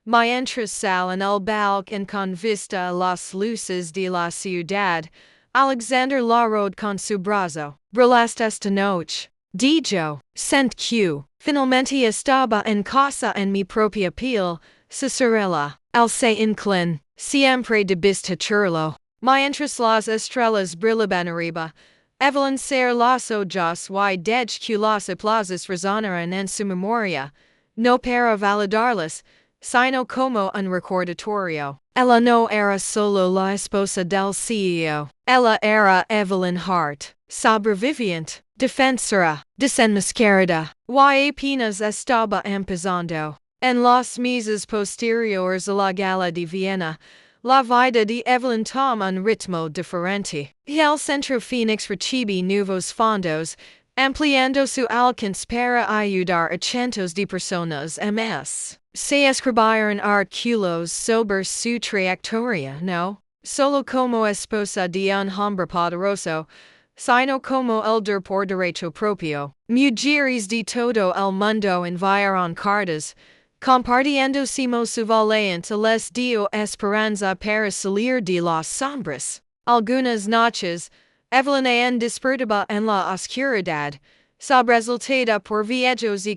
Mientras sal en el balcón con vista a las luces de la ciudad. Alexander la rode con su brazo. Brillaste esta noche. Dijo. Sent que. Finalmente estaba en casa en mi propia piel. Susurrela. Él se inclin. Siempre debiste hacerlo. Mientras las estrellas brillaban arriba. Evelyn ser los ojos y dej que los aplausos resonaran en su memoria. No para validarlas, sino como un recordatorio. Ella no era solo la esposa del CEO. Ella era Evelyn Hart. Sobreviviente. Defensora. Desenmascarada. Y apenas estaba empezando. En los meses posteriores a la gala de Viena, la vida de Evelyn toma un ritmo diferente. Y el Centro Phoenix recibe nuevos fondos, ampliando su alcance para ayudar a cientos de personas más. Se escribieron artículos sobre su trayectoria, no solo como esposa de un hombre poderoso, sino como elder por derecho propio. Mujeres de todo el mundo enviaron cartas, compartiéndosemos su valiente les dio esperanza para salir de las sombras. Algunas noches, Evelyn despertaba en la oscuridad, sobresaltada por viejos de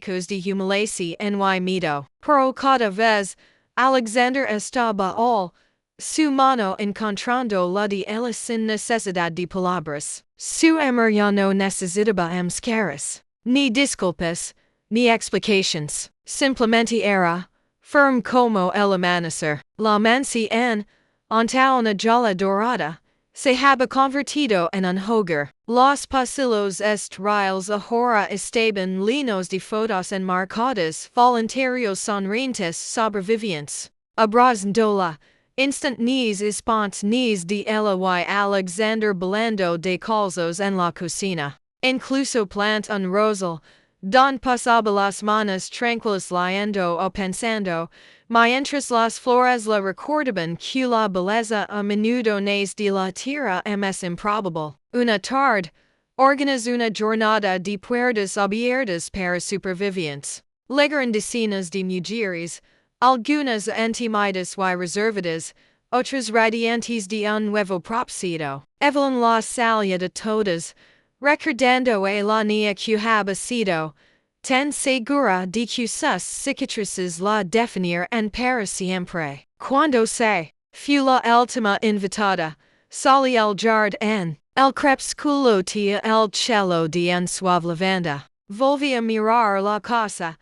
humiliación y miedo. Pero cada vez, Alexander estaba al su mano encontrando la de él sin necesidad de palabras. Su amor ya no necesitaba caras, ni disculpas, ni explications. Simplemente era, firme como el amanecer. La mansión, ante una joya dorada, se había convertido en un hogar. Los pasillos estriles ahora estaban llenos de fotos enmarcadas voluntarios sonrientes sobrevivientes. Abrazándola, instant nes espontáneos de ella y Alexander bailando de calzos en la cocina. Incluso plant un rosal, don pasaba las manos tranquilas leyendo o pensando, mientras las flores le recordaban que la belleza a menudo nace de la tierra es improbable. Una tarde, organizó una jornada de puertas abiertas para supervivientes. Llegaron decenas de mujeres, algunas intimidadas y reservadas, otras radiantes de un nuevo propósito. Evelyn la salida de todas, recordando a la niña que había sido tan segura de que sus cicatrices la definían para siempre. Cuando se fue la última invitada, salí al jardín. El crepúsculo tía el cielo de un suave lavanda. Volví a mirar la casa,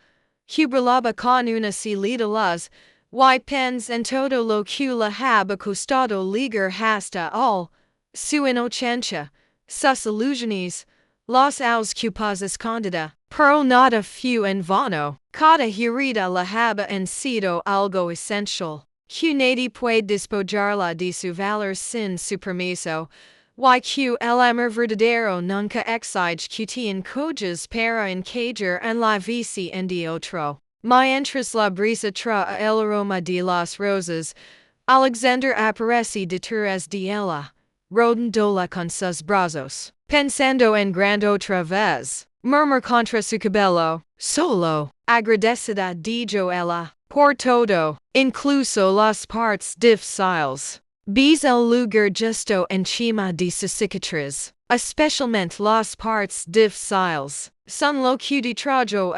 que brillaba con una salida luz, y pensé en todo lo que le había costado llegar hasta su inocencia, sus ilusiones, las ocupas escondida, pero nada fue en vano. Cada herida le había sido algo esencial, que nadie puede despojarla de su valor sin su permiso. Y que el amor verdadero nunca exige que te encoges para encajar en la vida en de otro. Mientras la brisa trae el aroma de las rosas, Alexander aparece detrás de ella, rodándola con sus brazos. Pensando en grande otra vez, murmur contra su cabello, solo, agradecida dijo ella, por todo, incluso las partes difíciles. Ves el lugar justo encima de su cicatriz, especialmente las partes difíciles, son lo que detrajo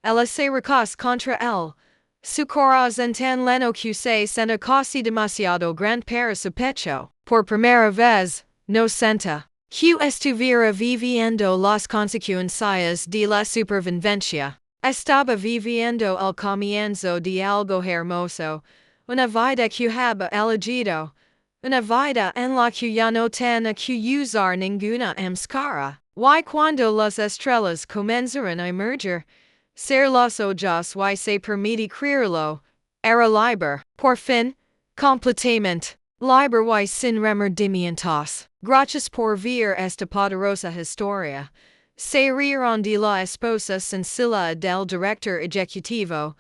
ella se recoge contra él. Su corazón tan leno que se siente casi demasiado grande para su pecho. Por primera vez, no sienta que estuviera viviendo las consecuencias de la supervivencia. Estaba viviendo el comienzo de algo hermoso. Una vida que había elegido. Una vida en la que ya no tenía que usar ninguna máscara. Y cuando las estrellas comenzaron a emerger, ser los ojos y se permite creerlo, era libre, por fin, completamente, libre y sin remordimientos. Gracias por ver esta poderosa historia. Se rieron de la esposa sencilla del director ejecutivo,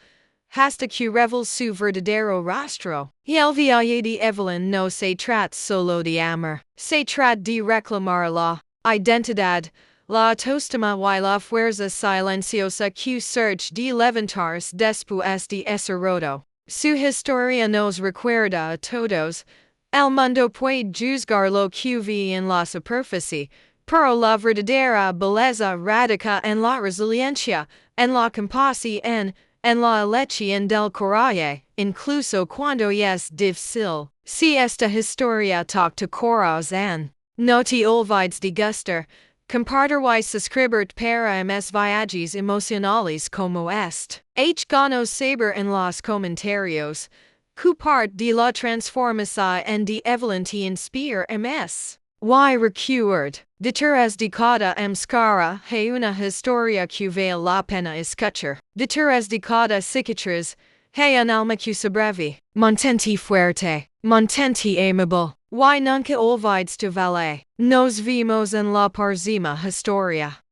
hasta que reveló su verdadero rostro. Y el viaje de Evelyn no se trata solo de amor, se trata de reclamar la identidad, la autoestima y la fuerza silenciosa que surge de levantarse después de ser roto. Su historia nos recuerda a todos. El mundo puede juzgar lo que ve en la superficie, pero la verdadera belleza radica en la resiliencia, en la compasión, en la elección del coraje, incluso cuando es difícil. Si esta historia toca corazón, no te olvides de gustar, compartir y suscribir para más viajes emocionales como Háganos saber en los comentarios. ¿Qué parte de la transformación de Evelyn te inspira más? Y recuerda, detrás de cada máscara hay una historia que vale la pena escuchar. Detrás de cada cicatriz hay un alma que sobrevive. Mantente fuerte, mantente amable, y nunca olvides tu valer. Nos vemos en la próxima historia.